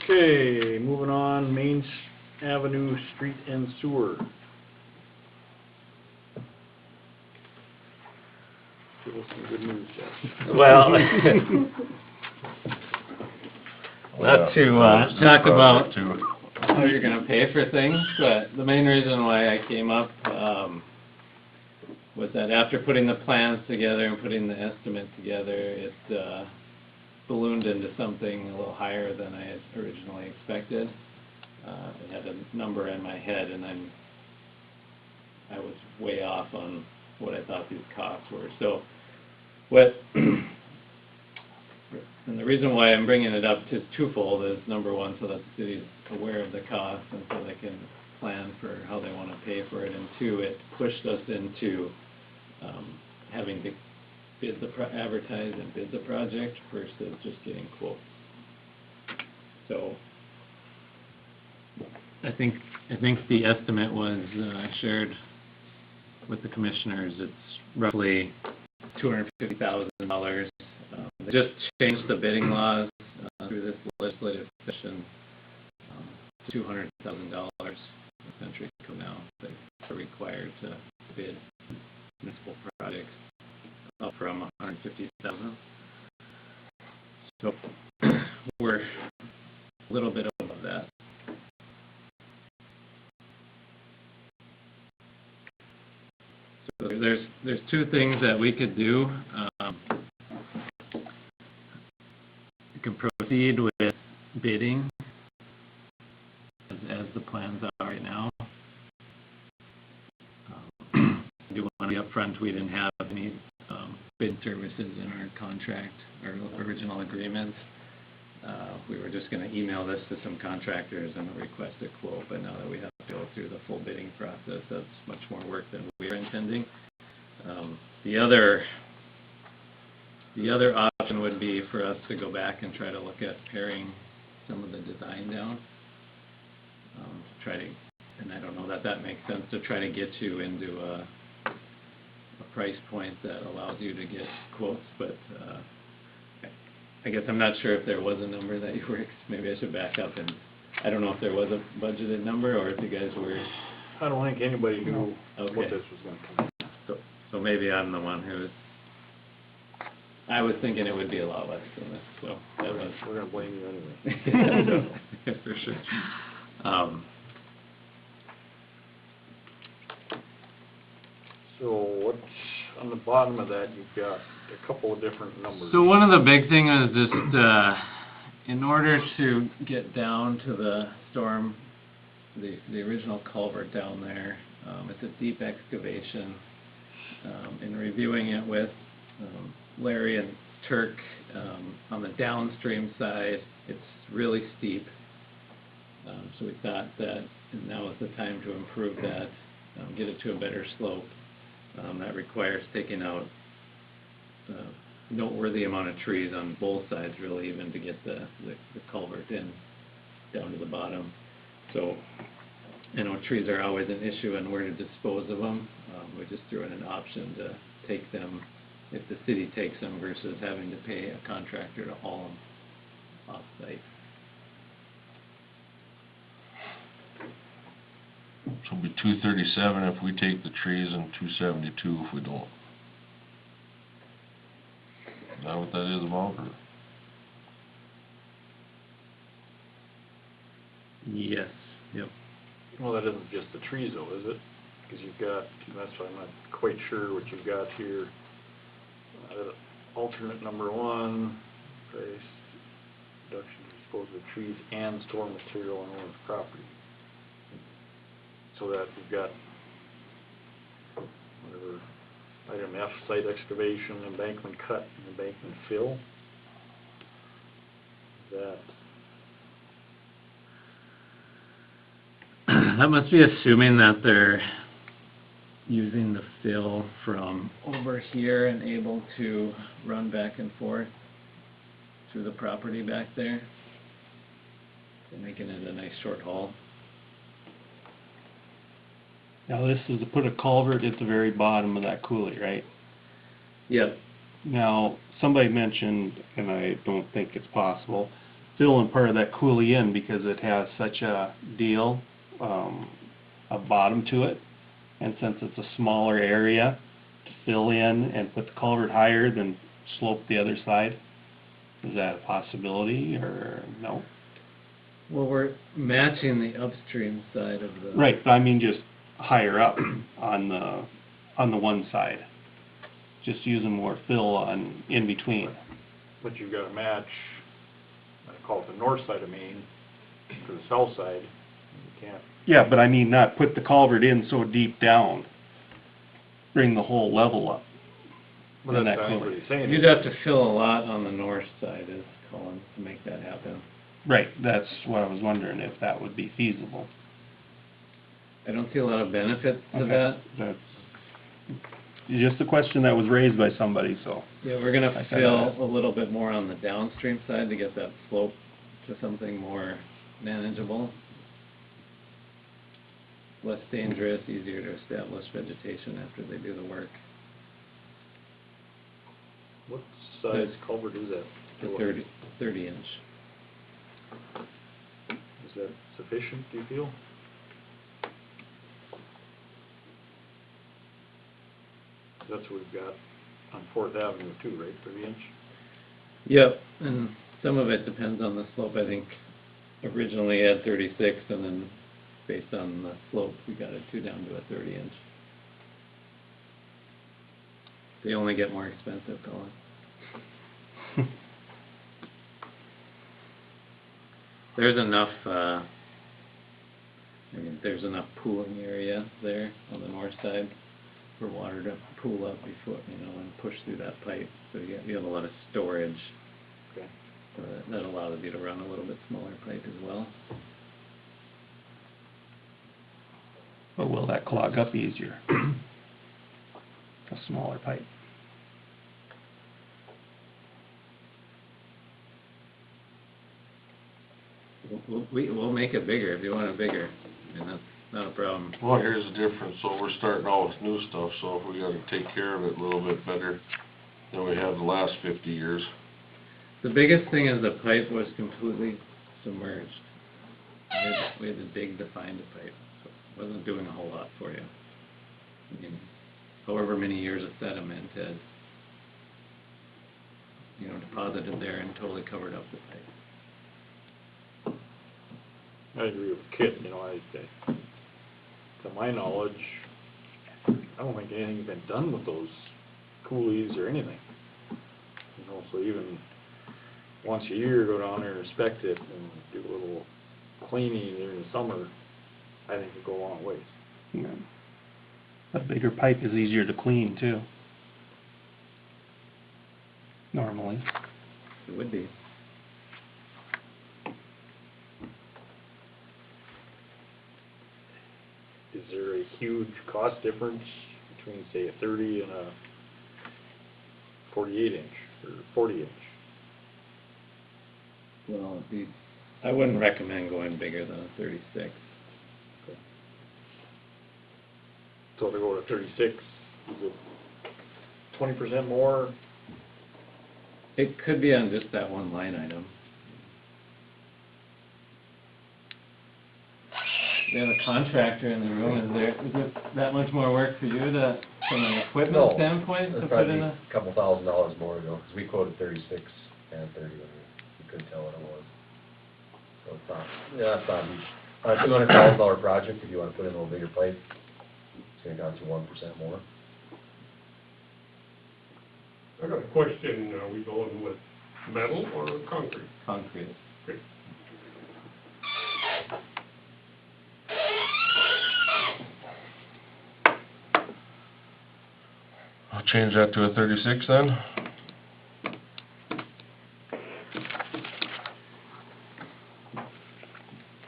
Okay, moving on, Main Avenue Street and Sewer. Give us some good news, Jeff. Well, Yeah, not to, that was the talk about project too. how you're gonna pay for things, but the main reason why I came up, was that after putting the plans together and putting the estimate together, it, ballooned into something a little higher than I had originally expected. It had a number in my head, and I was way off on what I thought these costs were. So, and the reason why I'm bringing it up is twofold. Is number one, so that the city's aware of the cost and so they can plan for how they want to pay for it. And two, it pushed us into having to advertise and bid the project versus just getting quotes. So I think the estimate was shared with the commissioners. It's roughly $250,000. They just changed the bidding laws through this legislative session to $200,000 a century ago now. They are required to bid municipal projects up from $150,000. So we're a little bit above that. So there's two things that we could do. You can proceed with bidding as the plans are right now. I do want to be upfront, we didn't have any bid services in our contract, our original agreement. We were just going to email this to some contractors and request a quote, but now that we have to go through the full bidding process, that's much more work than we were intending. The other option would be for us to go back and try to look at paring some of the design down. To try to, and I don't know that makes sense, to try to get you into a price point that allows you to get quotes, but I guess I'm not sure if there was a number that you were, maybe I should back up, and I don't know if there was a budgeted number or if you guys were... I don't think anybody knew Okay. what this was gonna come. So maybe I'm the one who was, I was thinking it would be a lot less than this, so that was... We're gonna blame you anyway. For sure. So what's on the bottom of that, you've got a couple of different numbers. So one of the big things is just, in order to get down to the storm, the original culvert down there, it's a deep excavation. In reviewing it with Larry and Turk, on the downstream side, it's really steep. So we thought that now is the time to improve that, get it to a better slope. That requires taking out noteworthy amount of trees on both sides, really, even to get the culvert in down to the bottom. So, you know, trees are always an issue and where to dispose of them. We just threw in an option to take them, if the city takes them, versus having to pay a contractor to haul them off-site. So it'll be 237 if we take the trees and 272 if we don't. Is that what that is about, or? Yes, yep. Well, that isn't just the trees though, is it? Because you've got, that's why I'm not quite sure what you've got here. Alternate number 1, price, reduction to dispose of trees and store material on one's property. So that you've got, whatever, item F, site excavation, embankment cut, and embankment fill. That, That must be assuming that they're using the fill from over here and able to run back and forth through the property back there. So making it a nice short haul. Now, this is to put a culvert at the very bottom of that coulee, right? Yep. Now, somebody mentioned, and I don't think it's possible, filling part of that coulee in because it has such a deal, a bottom to it. And since it's a smaller area, to fill in and put the culvert higher than slope the other side. Is that a possibility or no? Well, we're matching the upstream side of the... Right, but I mean just higher up on the one side. Just using more fill on in between. but you've got to match, I call it the north side of Main, to the south side. You can't. Yeah, but I mean not put the culvert in so deep down. Bring the whole level up. Well, in that's that what coulee. he's saying. You'd have to fill a lot on the north side, is Colin, to make that happen. Right, that's what I was wondering, if that would be feasible. I don't see a lot of benefit to Okay, that. That's just a question that was raised by somebody, so. Yeah, we're gonna I fill kinda- a little bit more on the downstream side to get that slope to something more manageable. Less dangerous, easier to establish vegetation after they do the work. What size culvert is that? The 30 inch. Is that sufficient, do you feel? That's what we've got on 4th Avenue too, right, 30 inch? Yep, and some of it depends on the slope. I think originally had 36, and then based on the slope, we got it down to a 30 inch. They only get more expensive, Colin. There's enough, there's enough pooling area there on the north side for water to pool up before, and push through that pipe. So you have a lot of storage. Okay. So that allows you to run a little bit smaller pipe as well. But will that clog up easier? A smaller pipe. We'll make it bigger if you want it bigger. That's not a problem. Well, here's the difference, so we're starting out with new stuff, so if we gotta take care of it a little bit better than we have the last 50 years. The biggest thing is the pipe was completely submerged. We had to dig to find the pipe, so it wasn't doing a whole lot for you. However many years of sediment had, deposited there and totally covered up the pipe. I agree with Kit, to my knowledge, I don't think anything's been done with those coulees or anything. So even once a year, go down there and inspect it and do a little cleaning during the summer, I think would go a long ways. Yeah. A bigger pipe is easier to clean too. Normally. It would be. Is there a huge cost difference between, say, a 30 and a 48 inch or 40 inch? Well, I wouldn't recommend going bigger than a 36. Okay. So to go to 36, is it 20% more? It could be on just that one line item. we have a contractor in the room, is it that much more work for you to, from an No, equipment standpoint, to It'd put probably in be a? a couple $1,000s more ago, because we quoted 36 and 30 when we couldn't tell what it was. So it's not, yeah, it's not huge. On a $200,000 project, if you wanna put in a little bigger pipe, it's gonna cost you 1% more. I got a question, are we going with metal or concrete? Concrete. Okay. I'll change that to a 36 then.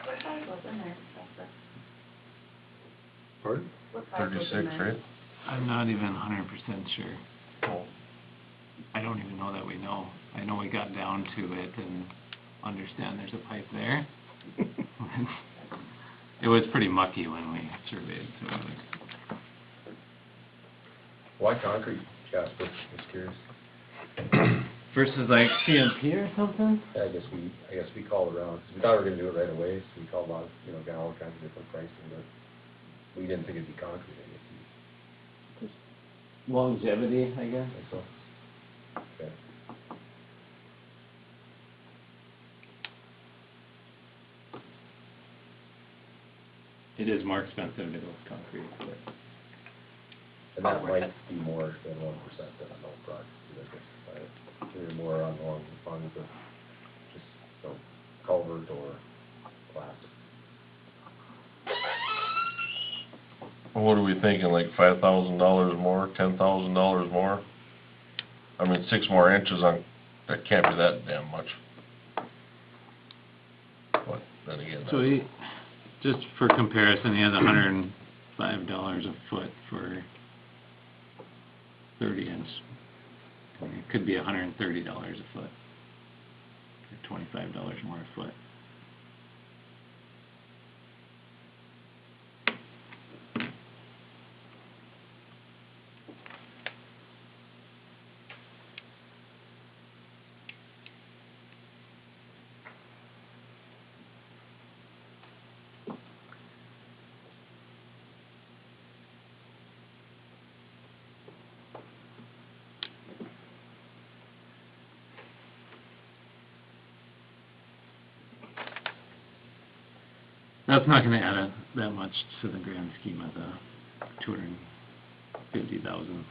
What size was in there, Chester? Pardon? What size was in 36, there? right? I'm not even 100% sure. Oh, I don't even know that we know. I know we got down to it and understand there's a pipe there. It was pretty mucky when we surveyed, so it was. Why concrete, Jasper? Just curious. Versus like CMP or something? I guess we called around, because we thought we were gonna do it right away, so we called out, got all kinds of different pricing, but we didn't think it'd be concrete, I guess. Longevity, I guess. Think so? Okay. It is more expensive to go with concrete, but. And that might be more than 1% than a metal project, I guess. Maybe more on the, just, culvert or plastic. What are we thinking, like $5,000 more, $10,000 more? I mean, 6 more inches on, that can't be that damn much. But then again, So he, just for comparison, he has $105 a foot for 30 inch. I mean, it could be $130 a foot, or $25 more a foot. That's not gonna add that much to the grand scheme of the 250,000.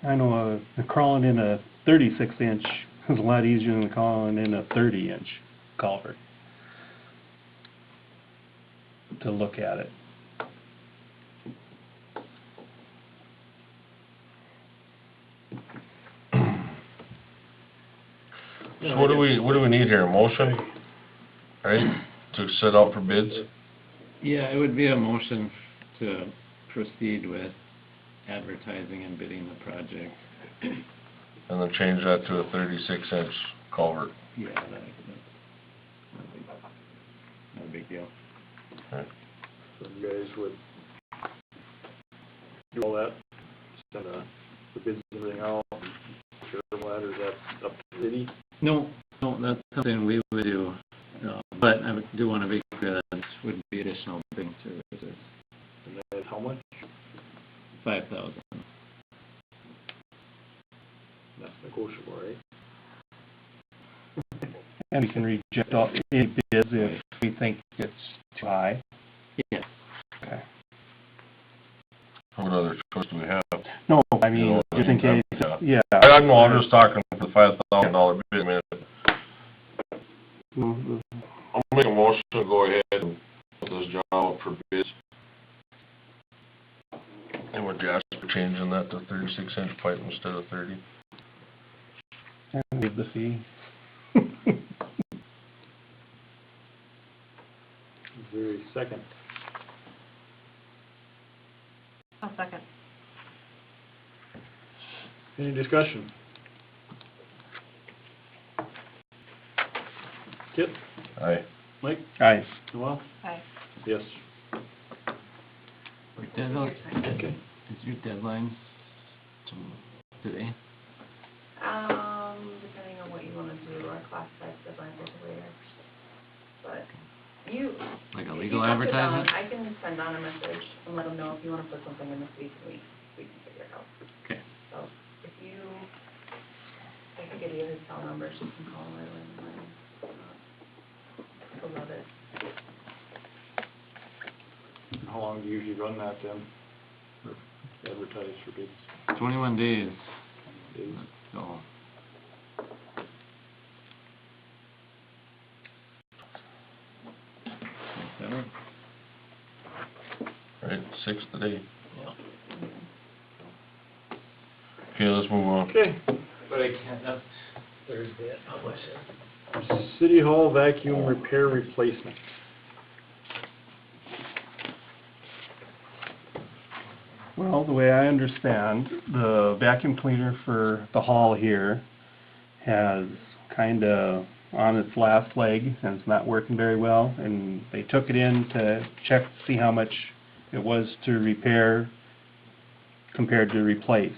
I know, crawling in a 36-inch is a lot easier than crawling in a 30-inch culvert. To look at it. so what do we need here, a motion? Right, to set out for bids? Yeah, it would be a motion to proceed with advertising and bidding the project. And then change that to a 36-inch culvert. Yeah, that's not a big deal. Okay. So you guys would do all that, send the bids and everything out, share that, or is that up to the city? No, that's something we would do, but I do wanna be clear that this would be additional bidding services, And that's how much? 5,000. That's negotiable, right? And we can reject all any bids if we think it's too high. Yeah. Okay. What other choice do we have? No, I You mean, know, just in case, yeah. I know, I'm just talking for the $5,000 bid, I mean, Mhm. I'll make a motion to go ahead and put this job out for bids. And we're just changing that to 36-inch pipe instead of 30. And give the fee. Is there a second? I'll second. Any discussion? Kip? Aye. Mike? Aye. Noel? Aye. Yes. Deadline, Okay. is your deadline today? Depending on what you wanna do, our class size deadline is later, but legal You talk to Don, advertisement? I can send Don a message and let him know if you wanna put something in this week, and we can figure it out. Okay. So, if you, I can give you his cell number, so you can call him right away in the morning. He'll love it. How long do you usually run that then? Or advertise for bids? 21 days, Days? so. Better? Right, 6th today. Okay, let's move on. Okay. But I can't, that's Thursday at publish it. City Hall vacuum repair replacement. Well, the way I understand, the vacuum cleaner for the hall here has kinda on its last leg and it's not working very well, and they took it in to check to see how much it was to repair compared to replace.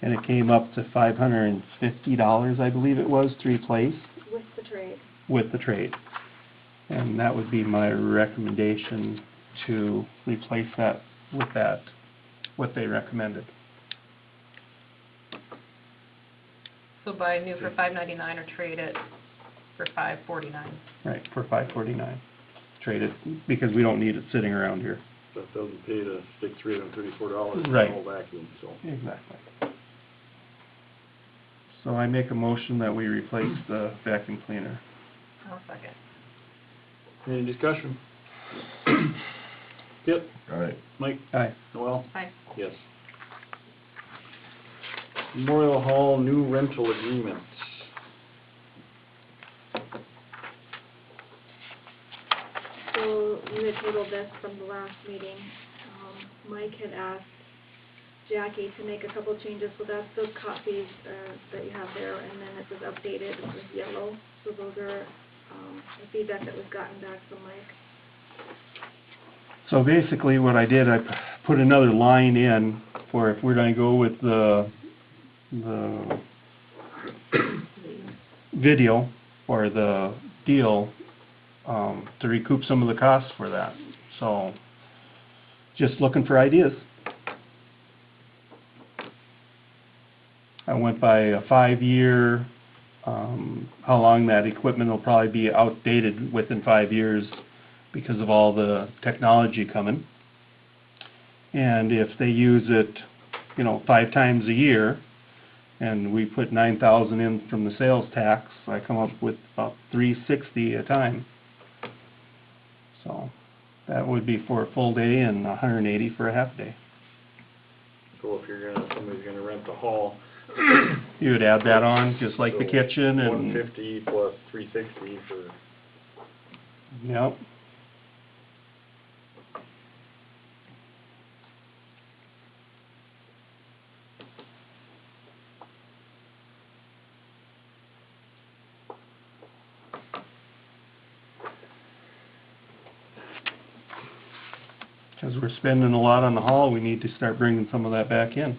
And it came up to $550, I believe it was, to replace With the trade. with the trade. And that would be my recommendation, to replace that with that, what they recommended. So buy new for $599 or trade it for $549. Right, for $549. Trade it, because we don't need it sitting around here. That doesn't pay to stick $334 for the Right. whole vacuum, so. Exactly. So I make a motion that we replace the vacuum cleaner. I'll second. Any discussion? Yep, All right, Mike, Aye. Noel? Aye. Yes. Memorial Hall new rental agreement. So you had tabled this from the last meeting. Mike had asked Jackie to make a couple changes, so that's those copies that you have there, and then it was updated with yellow. So those are the feedback that was gotten back from Mike. So basically what I did, I put another line in for if we're gonna go with the video or the deal, to recoup some of the costs for that. So, just looking for ideas. I went by a 5-year, how long that equipment will probably be outdated within 5 years because of all the technology coming. And if they use it, 5 times a year, and we put 9,000 in from the sales tax, I come up with about $360 a time. So, that would be for a full day and $180 for a half day. So if somebody's gonna rent the hall. You would add that on, just like the so kitchen and... 150 plus 360 for, Yep. Because we're spending a lot on the hall, we need to start bringing some of that back in.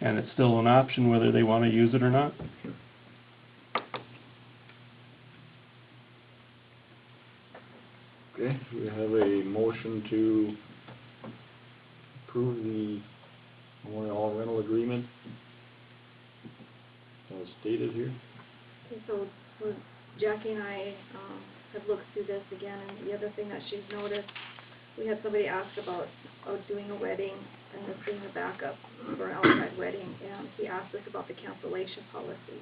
And it's still an option whether they want to use it or not. okay, we have a motion to approve the Memorial Hall rental agreement as stated here. Okay, so Jackie and I have looked through this again, and the other thing that she's noticed, we had somebody ask about doing a wedding and this being a backup for an outside wedding, and he asked us about the cancellation policy.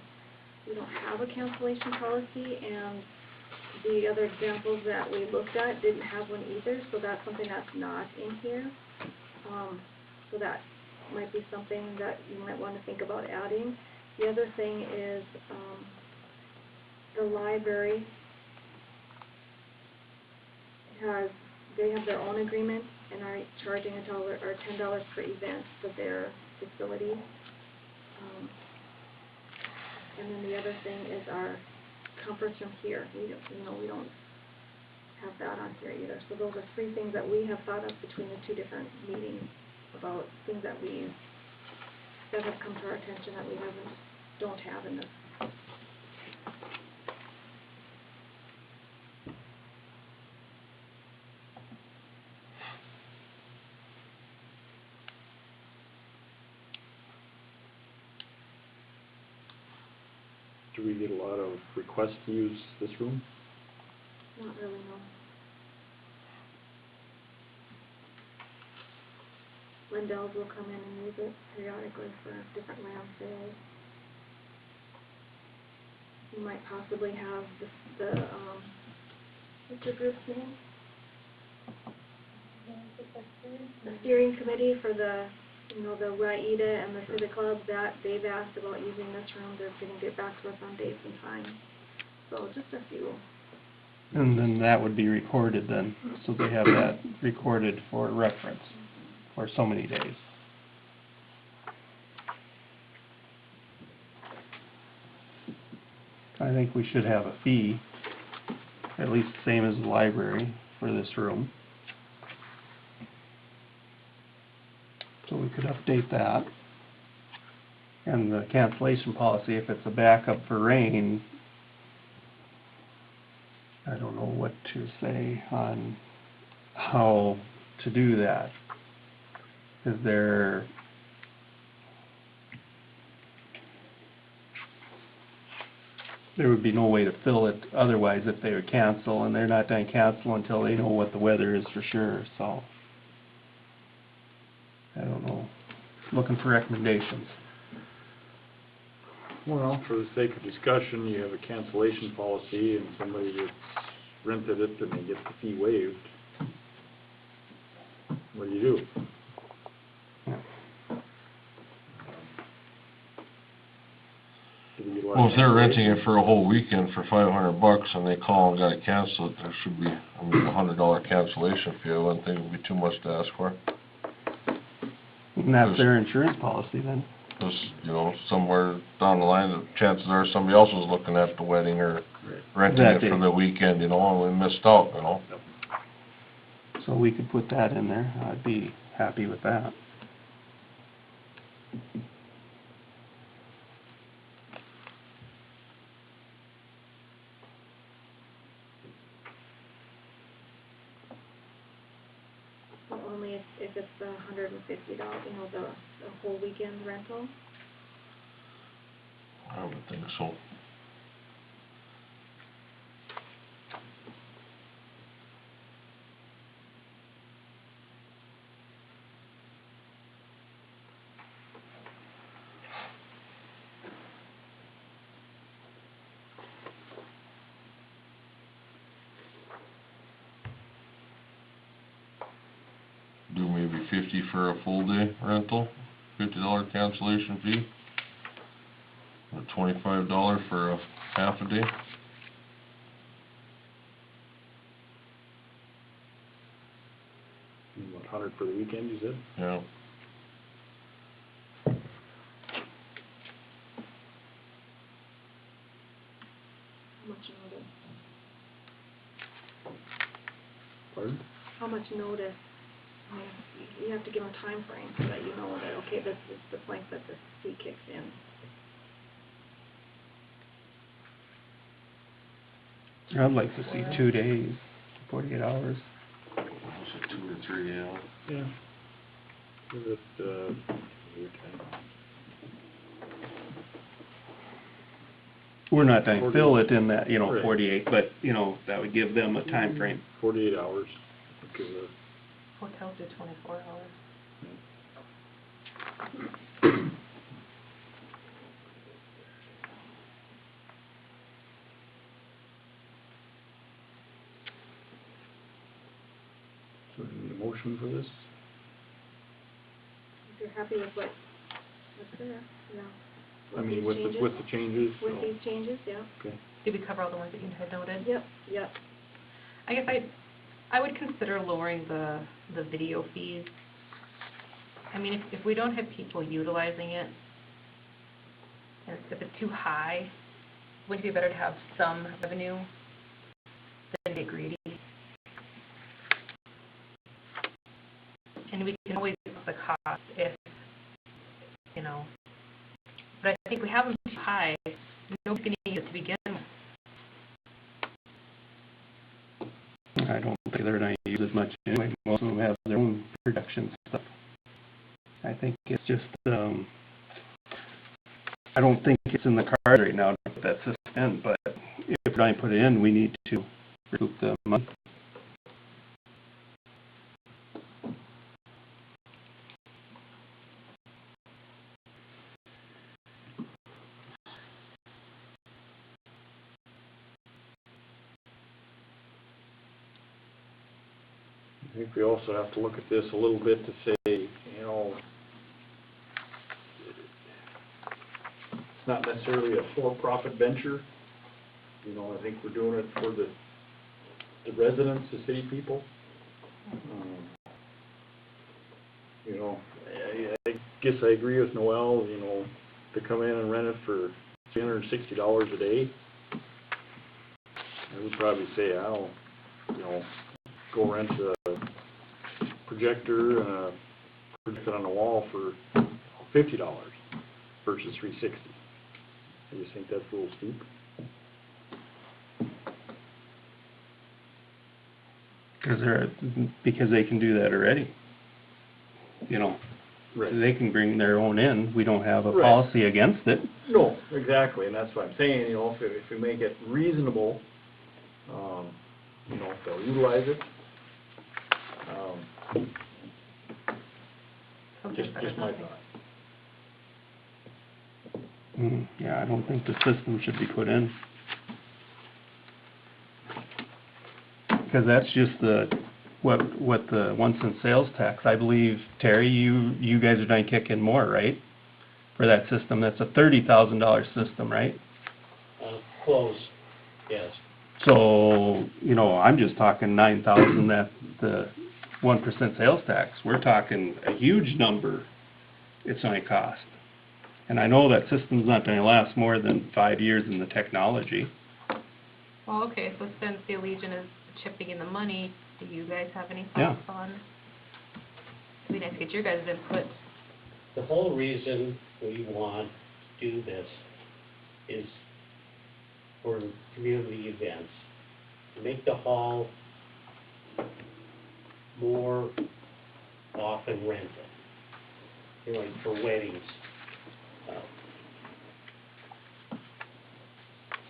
We don't have a cancellation policy, and the other examples that we looked at didn't have one either, so that's something that's not in here. So that might be something that you might want to think about adding. The other thing is, the library they have their own agreement and are charging $10 per event for their facility. And then the other thing is our conference room here. We don't have that on here either. So those are 3 things that we have thought of between the 2 different meetings about things that have come to our attention that we don't have in this. Do we get a lot of requests to use this room? Not really, no. Lindell's will come in and use it periodically for different land sales. You might possibly have what's your group's name? The steering committee for the, the WIEDA and the Civic Club, that they've asked about using this room. They're gonna get back to us on dates and times. So just a few. And then that would be recorded then, so they have that recorded for reference for so many days. I think we should have a fee, at least the same as the library for this room. So we could update that. And the cancellation policy, if it's a backup for rain, I don't know what to say on how to do that. Is there would be no way to fill it otherwise if they would cancel, and they're not going to cancel until they know what the weather is for sure, so I don't know. Looking for recommendations. Well, for the sake of discussion, you have a cancellation policy and somebody that's rented it and they get the fee waived. What do you do? Well, if they're renting it for a whole weekend for $500 and they call and got it canceled, there should be, $100 cancellation fee. I wouldn't think it would be too much to ask for. And that's their insurance policy then. Because, somewhere down the line, the chances are somebody else was looking at the wedding or renting That it day. for the weekend, and we missed out, So we could put that in there. I'd be happy with that. Well, only if it's the $150, the whole weekend rental. I would think so. Do maybe 50 for a full day rental, $50 cancellation fee, or $25 for a half a day. What, 100 for the weekend, you said? Yeah. How much notice? Pardon? How much notice? I mean, you have to give them a time frame so that you know that, okay, this is the point that the fee kicks in. I'd like to see 2 days, 48 hours. 2 or 3, yeah. Yeah. Is it, your time? We're not going to fill it in that, Right. 48, but, that would give them a time frame. 48 hours. Because, Hotels do 24 hours. so do you need a motion for this? If you're happy with what's there, yeah. I mean, these with changes? the changes? With so- these changes, yeah. Okay. Did we cover all the ones that you had noted? Yep, yep. I guess I would consider lowering the video fees. I mean, if we don't have people utilizing it, and if it's too high, wouldn't it be better to have some revenue than get greedy? And we can always up the cost if, but I think we have them too high, nobody's going to use it to begin with. I don't think they're going to use as much anyway. Most of them have their own production stuff. I think it's just, I don't think it's in the cards right now to put that system in, but if I put it in, we need to recoup the money. I think we also have to look at this a little bit to say, you know, it's not necessarily a for-profit venture. You know, I think we're doing it for the residents, the city people. You know, I guess I agree with Noel, you know, to come in and rent it for $360 a day. I would probably say, I'll, you know, go rent a projector and a projector on the wall for $50 versus $360. I just think that's a little steep. Because they can do that already. You know, Right. they can bring their own in. We don't have a Right. policy against it. No, exactly, and that's what I'm saying, you know, if we make it reasonable, you know, if they'll utilize it. Just my thought. Yeah, I don't think the system should be put in. Because that's just what the 1 cent sales tax. I believe, Terry, you guys are done kicking more, right? For that system, that's a $30,000 system, right? Close, yes. So, you know, I'm just talking 9,000, that the 1% sales tax. We're talking a huge number it's gonna cost. And I know that system's not gonna last more than 5 years in the technology. Well, okay, so since the Allegiant is chipping in the money, do you guys have any Yeah. thoughts on? It'd be nice to get your guys' input. The whole reason we want to do this is for community events, to make the hall more often rented. You know, like for weddings.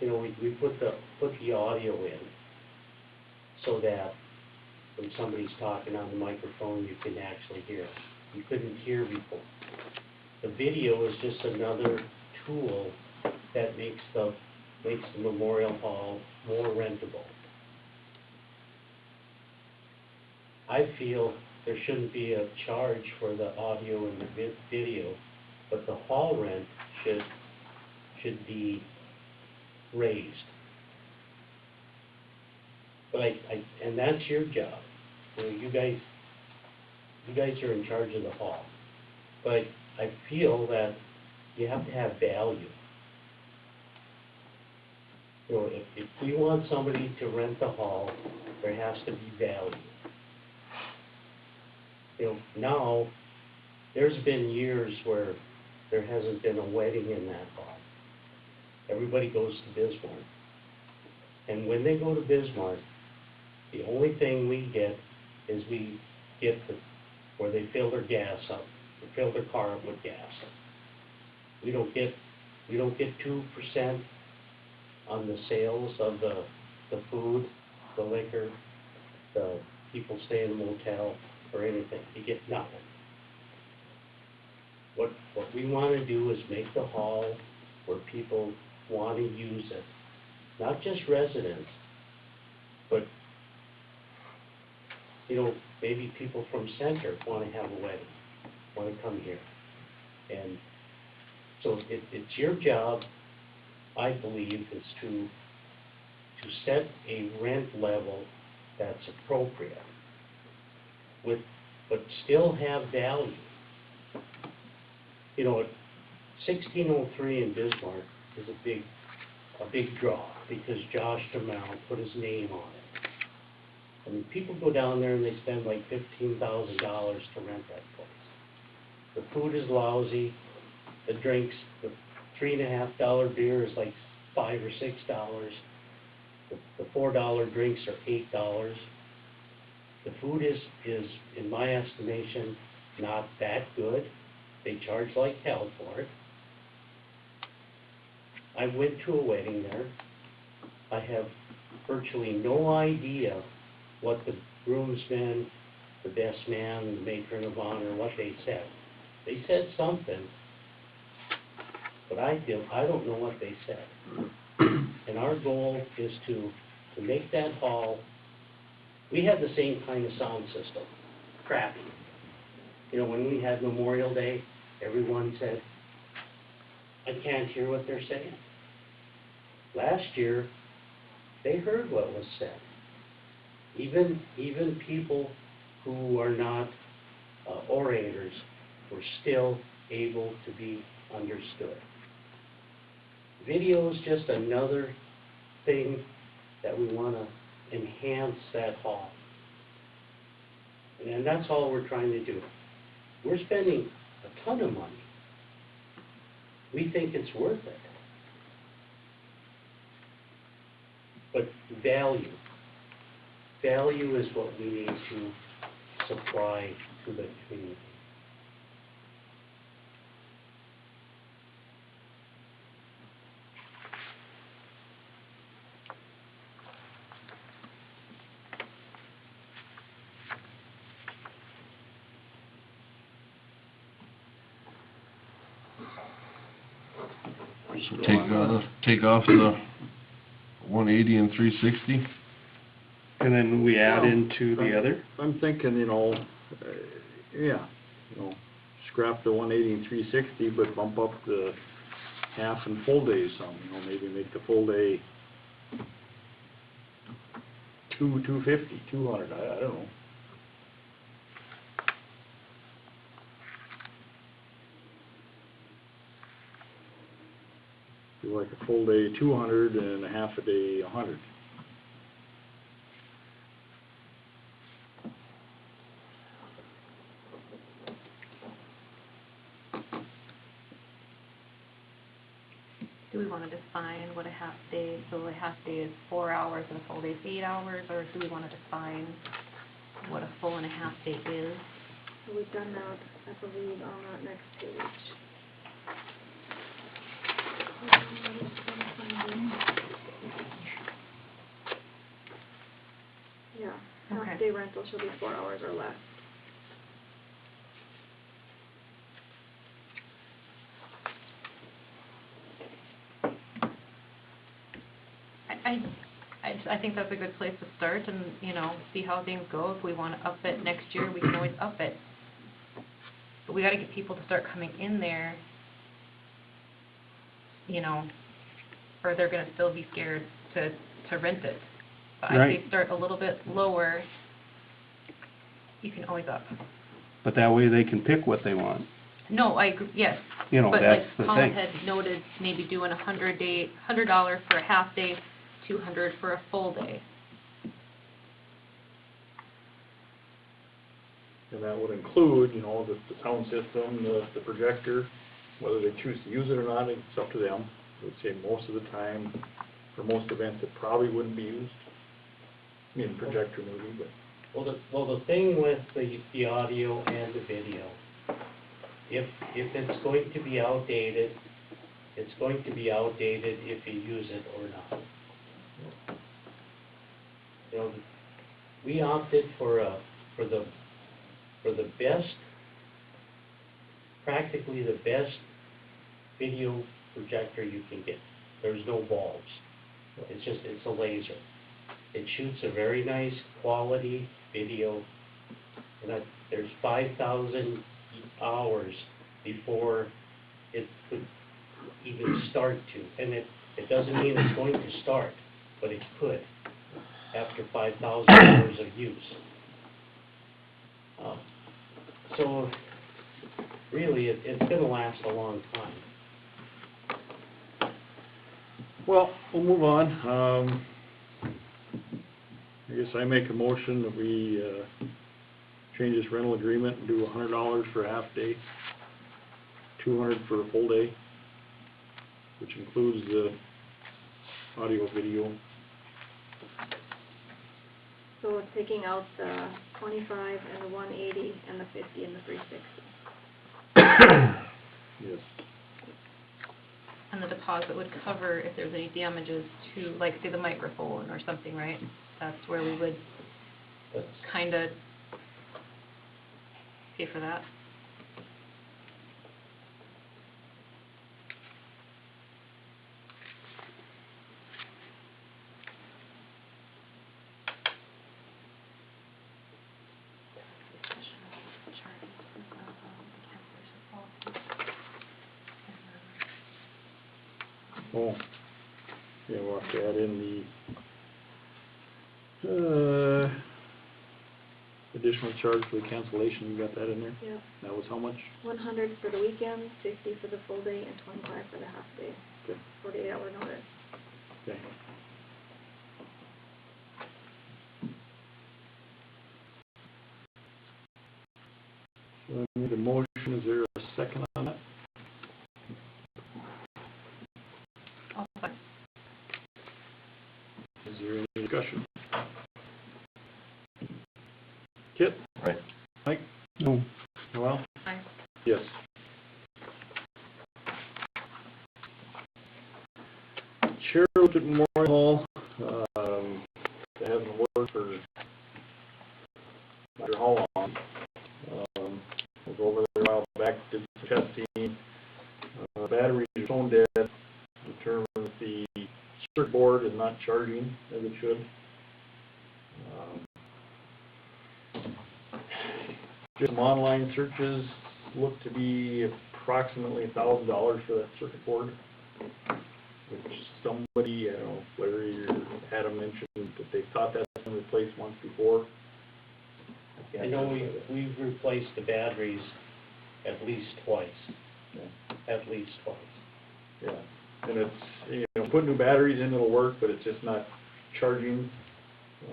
You know, we put the audio in so that when somebody's talking on the microphone, you can actually hear it. You couldn't hear before. The video is just another tool that makes the Memorial Hall more rentable. I feel there shouldn't be a charge for the audio and the video, but the hall rent should be raised. But and that's your job. You know, you guys are in charge of the hall. But I feel that you have to have value. You know, if we want somebody to rent the hall, there has to be value. You know, now, there's been years where there hasn't been a wedding in that hall. Everybody goes to Bismarck. And when they go to Bismarck, the only thing we get is we get where they fill their gas up, or fill their car up with gas. We don't get 2% on the sales of the food, the liquor, the people stay in the motel, or anything. You get nothing. What we want to do is make the hall where people want to use it. Not just residents, but, you know, maybe people from Center want to have a wedding, want to come here. And so it's your job, I believe, is to set a rent level that's appropriate, but still have value. You know, 1603 in Bismarck is a big draw because Josh DeMount put his name on it. I mean, people go down there and they spend like $15,000 to rent that place. The food is lousy. The drinks, the $3.50 beer is like $5 or $6. The $4 drinks are $8. The food is, in my estimation, not that good. They charge like hell for it. I went to a wedding there. I have virtually no idea what the groomsmen, the best man, the matron of honor, what they said. They said something, but I don't know what they said. And our goal is to make that hall, we had the same kind of sound system, crappy. You know, when we had Memorial Day, everyone said, I can't hear what they're saying. Last year, they heard what was said. Even people who are not orators were still able to be understood. Video is just another thing that we want to enhance that hall. And that's all we're trying to do. We're spending a ton of money. We think it's worth it. But value is what we need to supply to the community. So take off the 180 and 360. And then we add Well, into the other? I'm thinking, yeah, scrap the 180 and 360, but bump up the half and full days some, maybe make the full day 250, 200, I don't know. Do like a full day 200 and a half a day 100. Do we want to define what a half day, so a half day is 4 hours and a full day is 8 hours, or do we want to define what a full and a half day is? So we've done that, I believe, on that next page. Yeah, Okay. half-day rental shall be 4 hours or less. I think that's a good place to start and, see how things go. If we want to up it next year, we can always up it. But we got to get people to start coming in there, or they're going to still be scared to rent it. But I Right. say start a little bit lower, you can always up. But that way they can pick what they want. No, I agree, yes. That's the But like Colin thing. had noted, maybe doing $100 for a half day, $200 for a full day. And that would include, the sound system, the projector, whether they choose to use it or not, it's up to them. I would say most of the time, for most events, it probably wouldn't be used. I mean, projector maybe, but. Well, the thing with the audio and the video, if it's going to be outdated, it's going to be outdated if you use it or not. We opted for the best, practically the best video projector you can get. There's no bulbs. It's a laser. It shoots a very nice quality video, and there's 5,000 hours before it could even start to. And it doesn't mean it's going to start, but it could after 5,000 hours of use. So really, it's going to last a long time. Well, we'll move on. I guess I make a motion that we change this rental agreement and do $100 for a half day, $200 for a full day, which includes the audio, video. So it's taking out the 25 and the 180 and the 50 and the 360. Yes. And the deposit deposit would cover if there's any damages to, like, say, the microphone or something, right? That's where we would That's, kinda pay for that. Oh, yeah, we'll have to add in the, additional charge for the cancellation, you got that in there? Yep, That was how much? 100 for the weekend, 50 for the full day, and 25 for the half day, Okay, 48-hour notice. okay. So I need a motion, is there a second on that? Oh, fine. Is there any discussion? Kit? Right. Mike? No, Noel? Aye. Yes. Chair looked at Memorial Hall, they haven't worked for not sure how long. Was over there a while back, did some testing, batteries are shown dead, determined that the circuit board is not charging as it should. Just some online searches look to be approximately $1,000 for that circuit board, which somebody, I don't know, Larry or Adam mentioned that they thought that's been replaced once before. I know we've replaced the batteries at least twice, at least twice. Yeah, and it's, you know, put new batteries in, it'll work, but it's just not charging.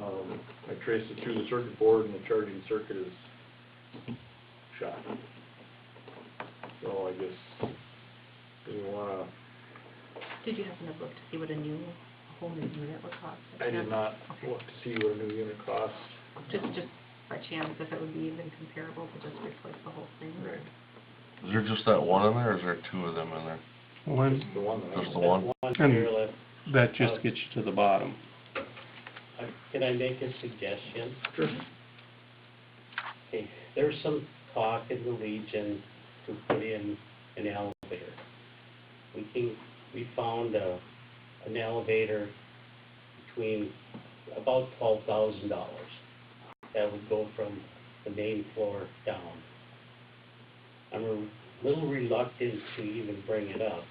I traced it through the circuit board and the charging circuit is shot. So I guess, do you wanna, Did you happen to look to see what a whole new unit would cost? I did not look to see what a new unit costs. Just by chance, if it would be even comparable to just replace the whole thing. Right. Is there just that one in there, or is there two of them in there? one, The one that I Just the was- one? One And- chairlift. that just gets you to the bottom. Can I make a suggestion? Sure. Okay, there's some talk in the Legion to put in an elevator. We found an elevator between about $12,000. That would go from the main floor down. I'm a little reluctant to even bring it up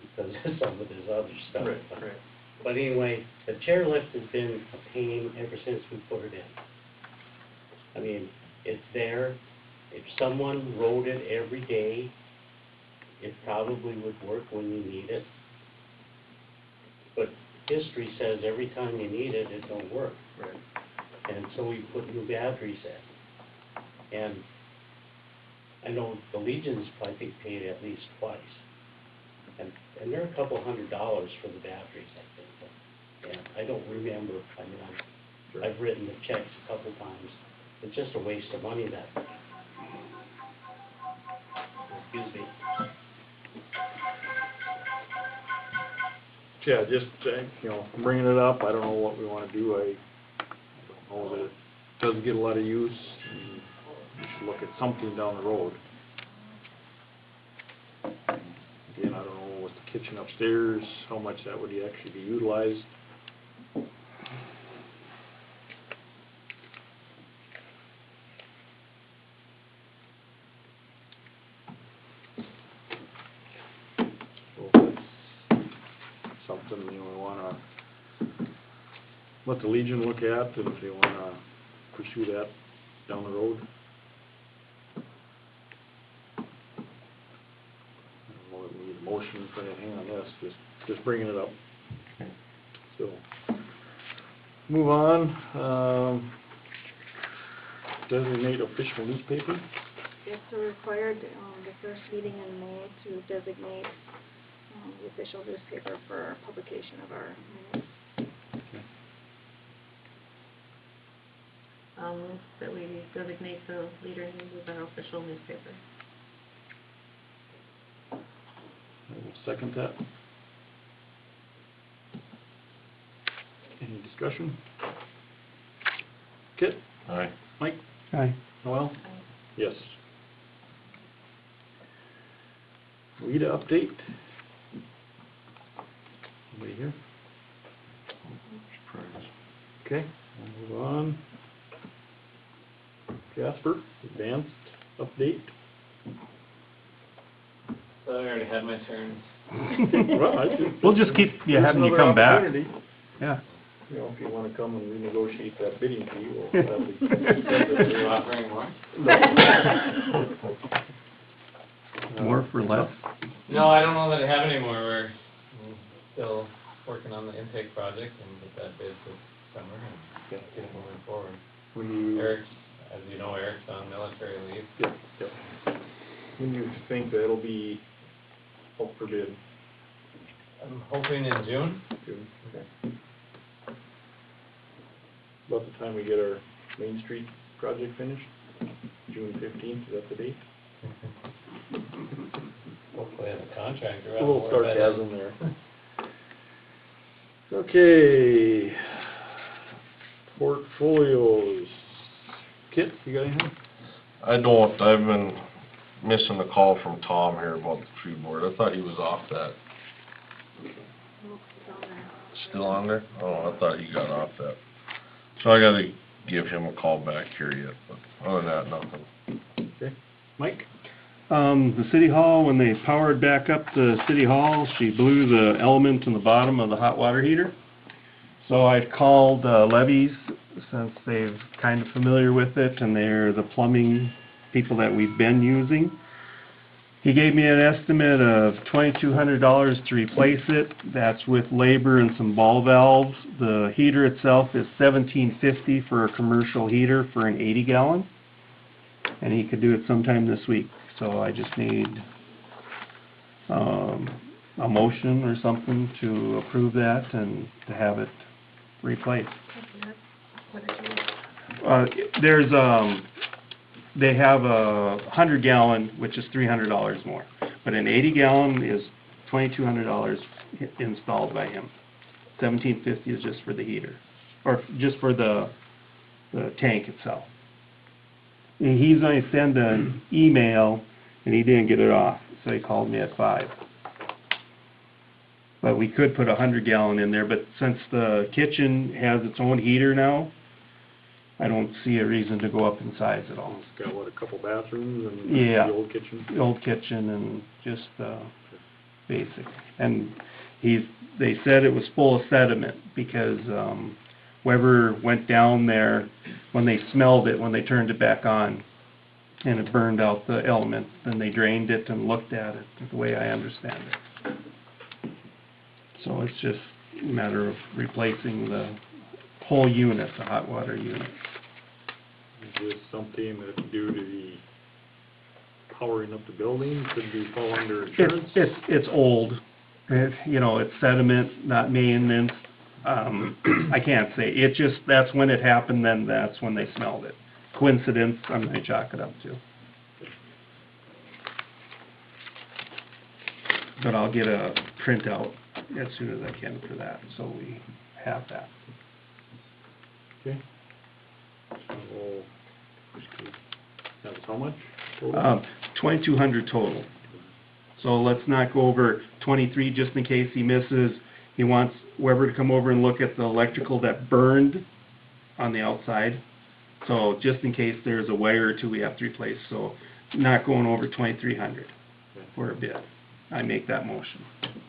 because of some of this other stuff. Right. But anyway, the chairlift has been a pain ever since we put it in. I mean, it's there. If someone rode it every day, it probably would work when you need it. But history says every time you need it, it don't work. Right. And so we put new batteries in. And I know the Legion's, I think, paid at least twice. And they're a couple $100 for the batteries, I think. But, yeah, I don't remember. I mean, Sure. I've written the checks a couple times. It's just a waste of money that way. Excuse me. Yeah, just, you know, bringing it up, I don't know what we wanna do, I don't know that it doesn't get a lot of use, and we should look at something down the road. Again, I don't know with the kitchen upstairs, how much that would actually be utilized. So if that's something, you know, we wanna let the Legion look at, and if they wanna pursue that down the road. I don't know that we need a motion for anything on this, just bringing it up. So, move on, designate official newspaper. It's required, the first meeting in May to designate, the official newspaper for publication of our minutes. That we designate the Leader News as our official newspaper. I will second that. Discussion? Kit? Aye. Mike? Aye. Noel? Yes. WIDA update? Anybody here? Okay, we'll move on. Jasper, advanced update? So I already had my turn. Well, We'll just keep having you There's come another back. opportunity. Yeah. You know, if you wanna come and renegotiate that bidding fee, we'll gladly. Are you offering more? More for less? No, I don't know that I have any more. We're still working on the intake project and get that bid this summer and get it moving forward. When you, Eric's, as you know, Eric's on military leave. yep, yep. When you think that'll be up for bid? I'm hoping in June. June, okay. About the time we get our Main Street project finished, June 15th, is that the date? Hopefully the contractor. A little sarcasm there. Okay. Portfolios. Kit, you got anything? I don't, I've been missing a call from Tom here about the tree board. I thought he was off that. Still on there? Oh, I thought he got off that. So I gotta give him a call back here yet, but other than that, nothing. Okay. Mike? The city hall, when they powered back up the city hall, she blew the element in the bottom of the hot water heater. So I called Levy's, since they've kind of familiar with it, and they're the plumbing people that we've been using. He gave me an estimate of $2,200 to replace it. That's with labor and some ball valves. The heater itself is $1,750 for a commercial heater for an 80-gallon. And he could do it sometime this week. So I just need a motion or something to approve that and to have it replaced. There's they have a 100-gallon, which is $300 more, but an 80-gallon is $2,200 installed by him. $1,750 is just for the heater, or just for the tank itself. And he's going to send an email, and he didn't get it off, so he called me at 5. But we could put a 100-gallon in there, but since the kitchen has its own heater now, I don't see a reason to go up in size at all. It's got, what, a couple bathrooms and Yeah. the old kitchen? The old kitchen and just basic. And they said it was full of sediment because Weber went down there when they smelled it, when they turned it back on, and it burned out the element. Then they drained it and looked at it, the way I understand it. So it's just a matter of replacing the whole unit, the hot water unit. Is this something that due to the powering up the building, could be fall under insurance? It's old. You know, it's sediment, not maintenance. I can't say. It just, that's when it happened, then that's when they smelled it. Coincidence, I'm gonna chalk it up to. But I'll get a printout as soon as I can for that, so we have that. Okay. So, that was how much? total? 2,200 total. So let's not go over 23 just in case he misses. He wants Weber to come over and look at the electrical that burned on the outside. So just in case there's a wire or two we have to replace, so not going over 2,300 for a bid. I make that motion.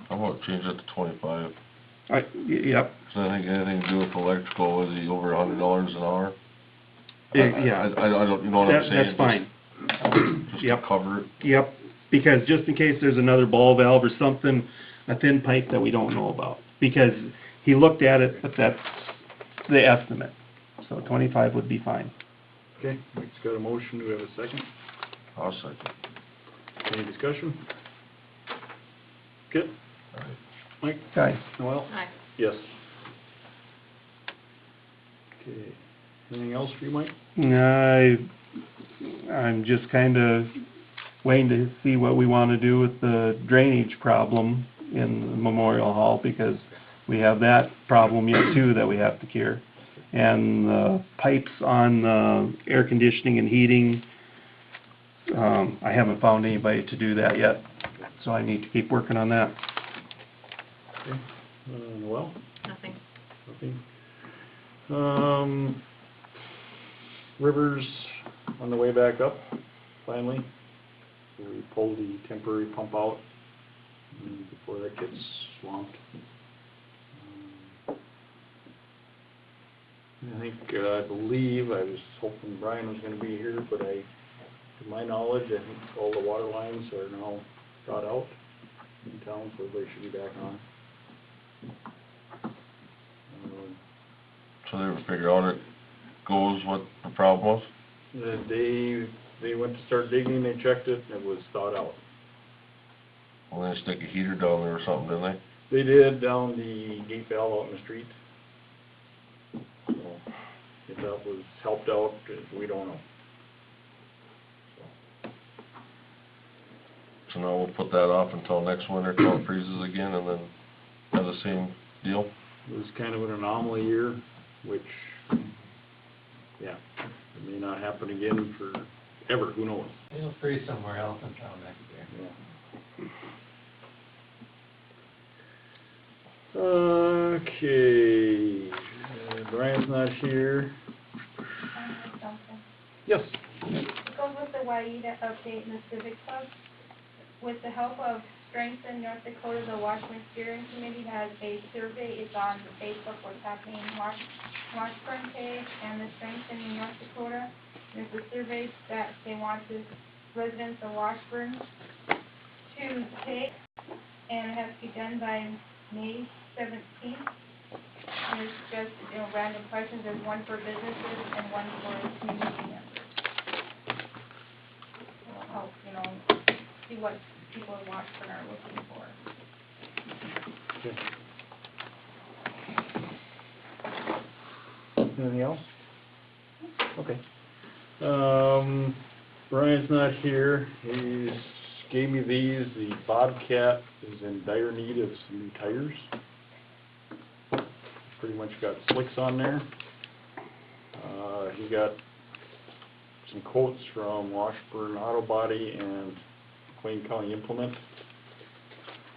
How about change it to 25? Yep. Does that think anything to do with electrical, is he over $100 an hour? Yeah. I don't, you know what I'm saying? That's fine. Just Yep. to cover it. Yep, because just in case there's another ball valve or something, a thin pipe that we don't know about. Because he looked at it, but that's the estimate. So 25 would be fine. Okay, Mike's got a motion, do we have a second? I'll second. Any discussion? Kit? Aye. Mike? Aye. Noel? Aye. Yes. Okay, anything else for you, Mike? I'm just kinda waiting to see what we wanna do with the drainage problem in the Memorial Hall, because We have that problem yet too that we have to cure. And the pipes on the air conditioning and heating, I haven't found anybody to do that yet, so I need to keep working on that. Okay. Well, Nothing. nothing. Rivers on the way back up, finally. We pulled the temporary pump out before that gets swamped. I believe, I was hoping Brian was gonna be here, but to my knowledge, I think all the water lines are now got out in town, so they should be back on. So they ever figure out it goes what the problem was? They went to start digging, they checked it, and it was thawed out. Well, they stick a heater down there or something, didn't they? They did down the gate valve out in the street. So, if that was helped out, we don't know. So now we'll put that off until next winter, till it freezes again, and then have the same deal? It was kind of an anomaly year, which, yeah, it may not happen again for ever, who knows? It'll freeze somewhere else in town next year. Yeah. Okay, Brian's not here. Yes. It goes with the WIEDA update in the Civic Club. With the help of Strengthen North Dakota, the Washburn Steering Committee has a survey. It's on the Facebook What's Happening in Washburn page and the Strengthening North Dakota. There's a survey that they want residents of Washburn to take, and it has to be done by May 17th. And it's just, random questions. There's one for businesses and one for community members. It'll help, see what people in Washburn are looking for. Okay. Anything else? Okay. Brian's not here. He's gave me these. The Bobcat is in dire need of some new tires. Pretty much got slicks on there. He got some quotes from Washburn Auto Body and McLean County Implement.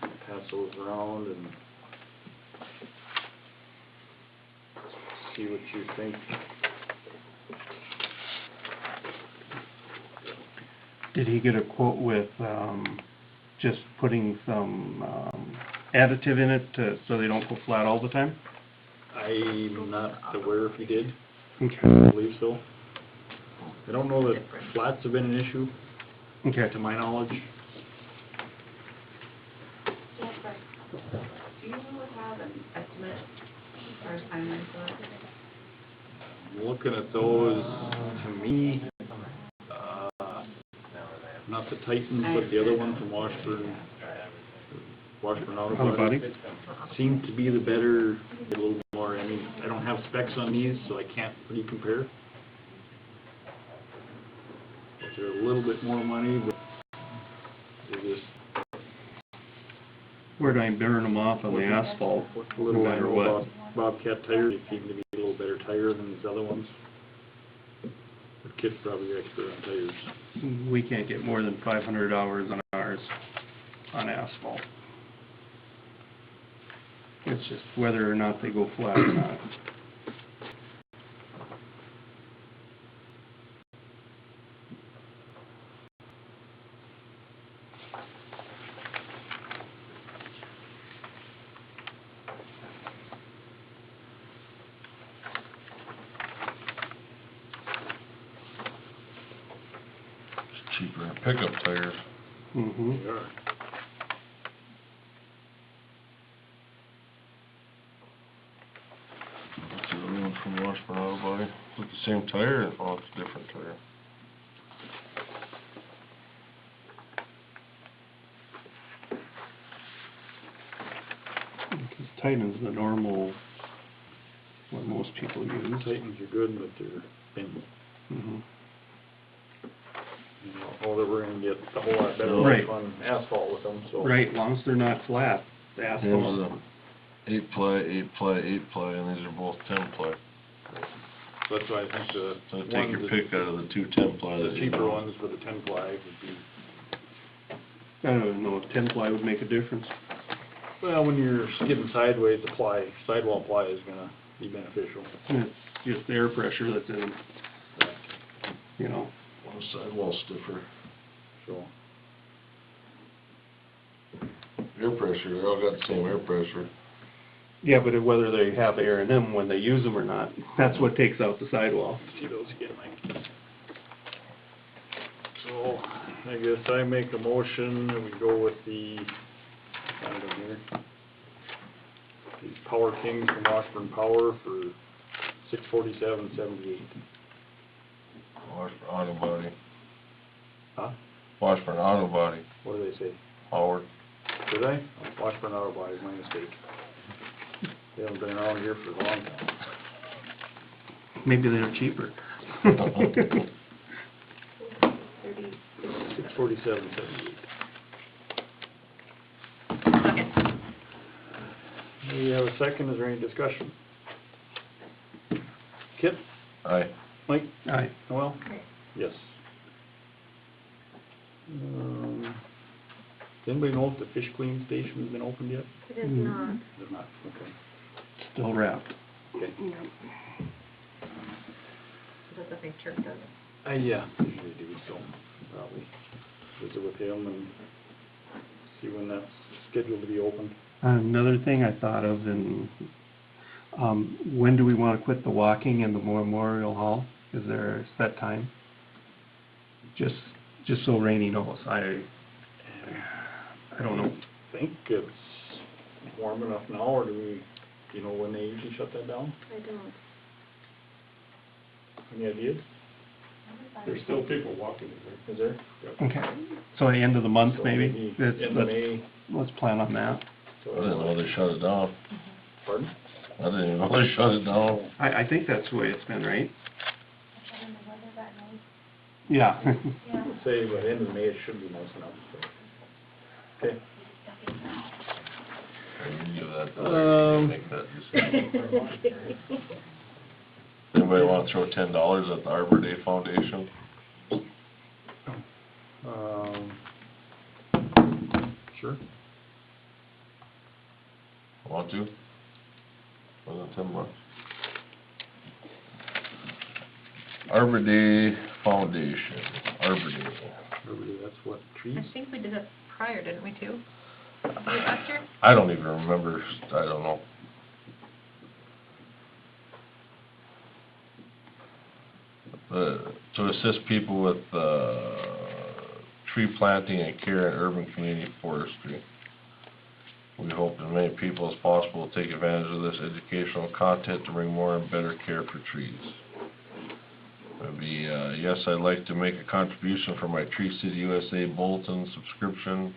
Pass those around and see what you think. Did he get a quote with, just putting some, additive in it so they don't go flat all the time? I'm not aware if he did. Okay. I believe so. I don't know that flats have been an issue, Okay. to my knowledge. Do you have an estimate as far as timeline for it? Looking at those, to me, not the Titans, but the other one from Washburn Auto Body, seemed to be the better, a little more, I mean, I don't have specs on these, so I can't really compare. But they're a little bit more money, but they're just... Where'd I burn them off on the asphalt? A little No I matter know what. about Bobcat tires, they seem to be a little better tire than these other ones. But Kit's probably the expert on tires. We can't get more than 500 hours on ours on asphalt. It's just whether or not they go flat or not. It's cheaper than pickup tires. Mm-hmm. They are. What's the other one from Washburn Auto Body? Is it the same tire? Oh, it's a different tire. Because Titan's the normal, what most people use. Titans are good, but they're thin. Mm-hmm. You know that we're gonna get a whole lot better Right. life on asphalt with them, so. Right, as long as they're not flat, the What asphalt. was 8 ply, 8 ply, 8 ply, and these are both 10 ply. So that's why I think the So take your ones pick out of the two 10 ply. the that you cheaper know. ones for the 10 ply would be, I don't even know if 10 ply would make a difference. well, when you're skidding sideways, the ply, sidewall ply is gonna be beneficial. It's just the air pressure that's in them, you know. One sidewall stiffer. So, Air pressure, they all got the same air pressure. Yeah, but whether they have air in them when they use them or not, that's what takes out the sidewall. see those again, Mike. So, I guess I make a motion that we go with the, find them here. These Power Kings from Washburn Power for $647.78. Washburn Auto Body. Huh? Washburn Auto Body, What do they say? Howard. Did I? Washburn Auto Body, my mistake. They haven't been around here for a long time. Maybe they're cheaper. $647.78. Second. We have a second, is there any discussion? Kip? Aye. Mike? Aye. Noel? Yes. Does anybody know if the fish clean station's been opened yet? It is not. It's not, okay. Still wrapped. Okay. That's a big church, doesn't it? Yeah, usually do, so probably visit with him and see when that's scheduled to be open. Another thing I thought of, and, when do we wanna quit the walking in the Memorial Hall? Is there a set time? Just so Rainey knows, I don't know. I think it's warm enough now, or do we, do you know when they usually shut that down? I don't. Any ideas? There's still people walking in there. Is there? Yep. Okay, so end of the month So maybe? maybe end of May. Let's plan on that. I didn't know they shut it down. Pardon? I didn't even know they shut it down. I think that's the way it's been, right? I don't know whether that knows. Yeah. Yeah. Let's say by the end of May, it should be nice enough, so. Okay. You do that, make that decision. Anybody wanna throw $10 at the Arbor Day Foundation? Sure. Want to? Was it $10? Arbor Day Foundation, Arbor Day. Everybody, that's what, trees? I think we did that prior, didn't we, too? Last year? I don't even remember, I don't know. To assist people with, tree planting and care in urban community forestry. We hope as many people as possible take advantage of this educational content to bring more and better care for trees. It would be, yes, I'd like to make a contribution for my Tree City USA Bulletin subscription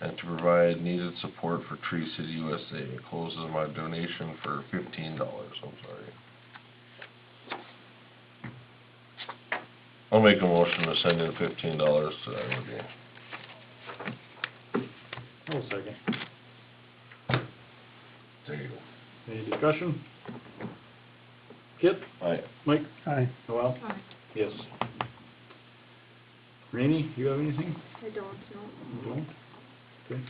and to provide needed support for Tree City USA. Encloses my donation for $15, I'm sorry. I'll make a motion to send in $15 to that review. Oh, second. There you go. Any discussion? Kip? Aye. Mike? Aye. Noel? Aye. Yes. Rainey, you have anything? I don't know. You don't? Okay.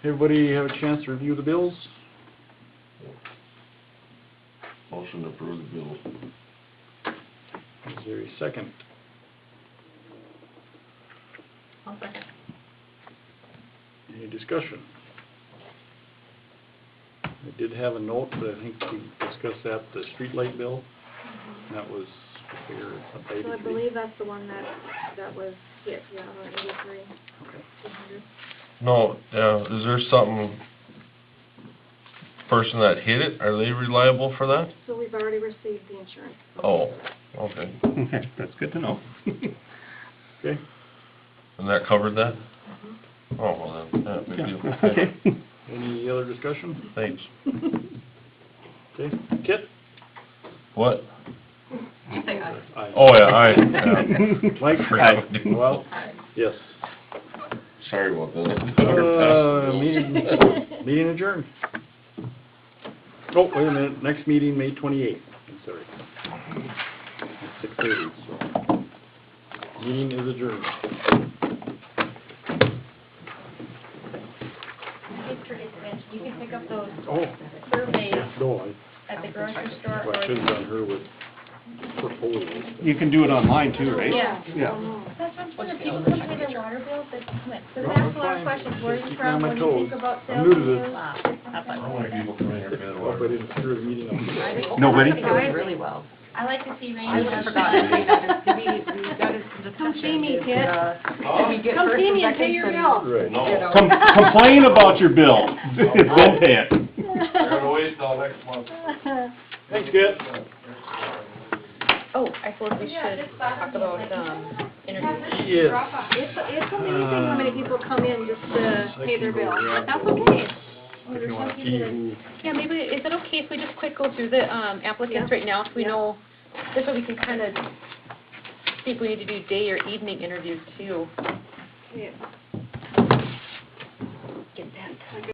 Everybody have a chance to review the bills? Motion to approve the bill. Is there a second? I'll second. Any discussion? I did have a note, but I think we discussed that, the streetlight bill. That was, figure, up to 83. So I believe that's the one that was hit, yeah, on 83, Okay. 200. No, is there something, person that hit it, are they reliable for that? So we've already received the insurance. Oh, okay. Okay, that's good to know. Okay. And that covered that? Oh, well then, yeah, big deal. Yeah, okay. Any other discussion? Thanks. Okay. Kit? What? Say aye. Aye. Oh, yeah, yeah. Mike? Aye. Well, yes. Sorry about that. Meeting Meeting adjourned. Oh, wait a minute, next meeting, May 28th, I'm sorry. At 6:30, so. Meeting is adjourned. I did forget to mention, you can pick up those Oh, surveys no, at the grocery store I or. should have done her with proposals. You can do it online too, right? Yeah. Yeah. That's what I'm saying, people come pay their water bills, they come in. So they ask a lot of questions, where are you Keep me from, on my what do you think toes. about I'm sales new to and this. use? How many people come in here and pay the Hope I water? didn't screw the meeting up. Nobody? It goes really well. I like to see I Randy. forgot to say that, we got a discussion. Come see me, kid. Did we get Come first see and me and pay second your and, bill. Right. you know? Complain about your bill, then pay it. We're gonna wait till next month. Thanks, Kit. Oh, I suppose we Yeah, should just stop talk and about, like- interviews. Yes. It's amazing how many people come in just to pay their bill, but that's okay. If you wanna see who, Yeah, maybe, is it okay if we just quick go through the, applicants right now, so we Yeah. know, this way we can kind of see if we need to do day or evening interviews too. Yeah. Get that.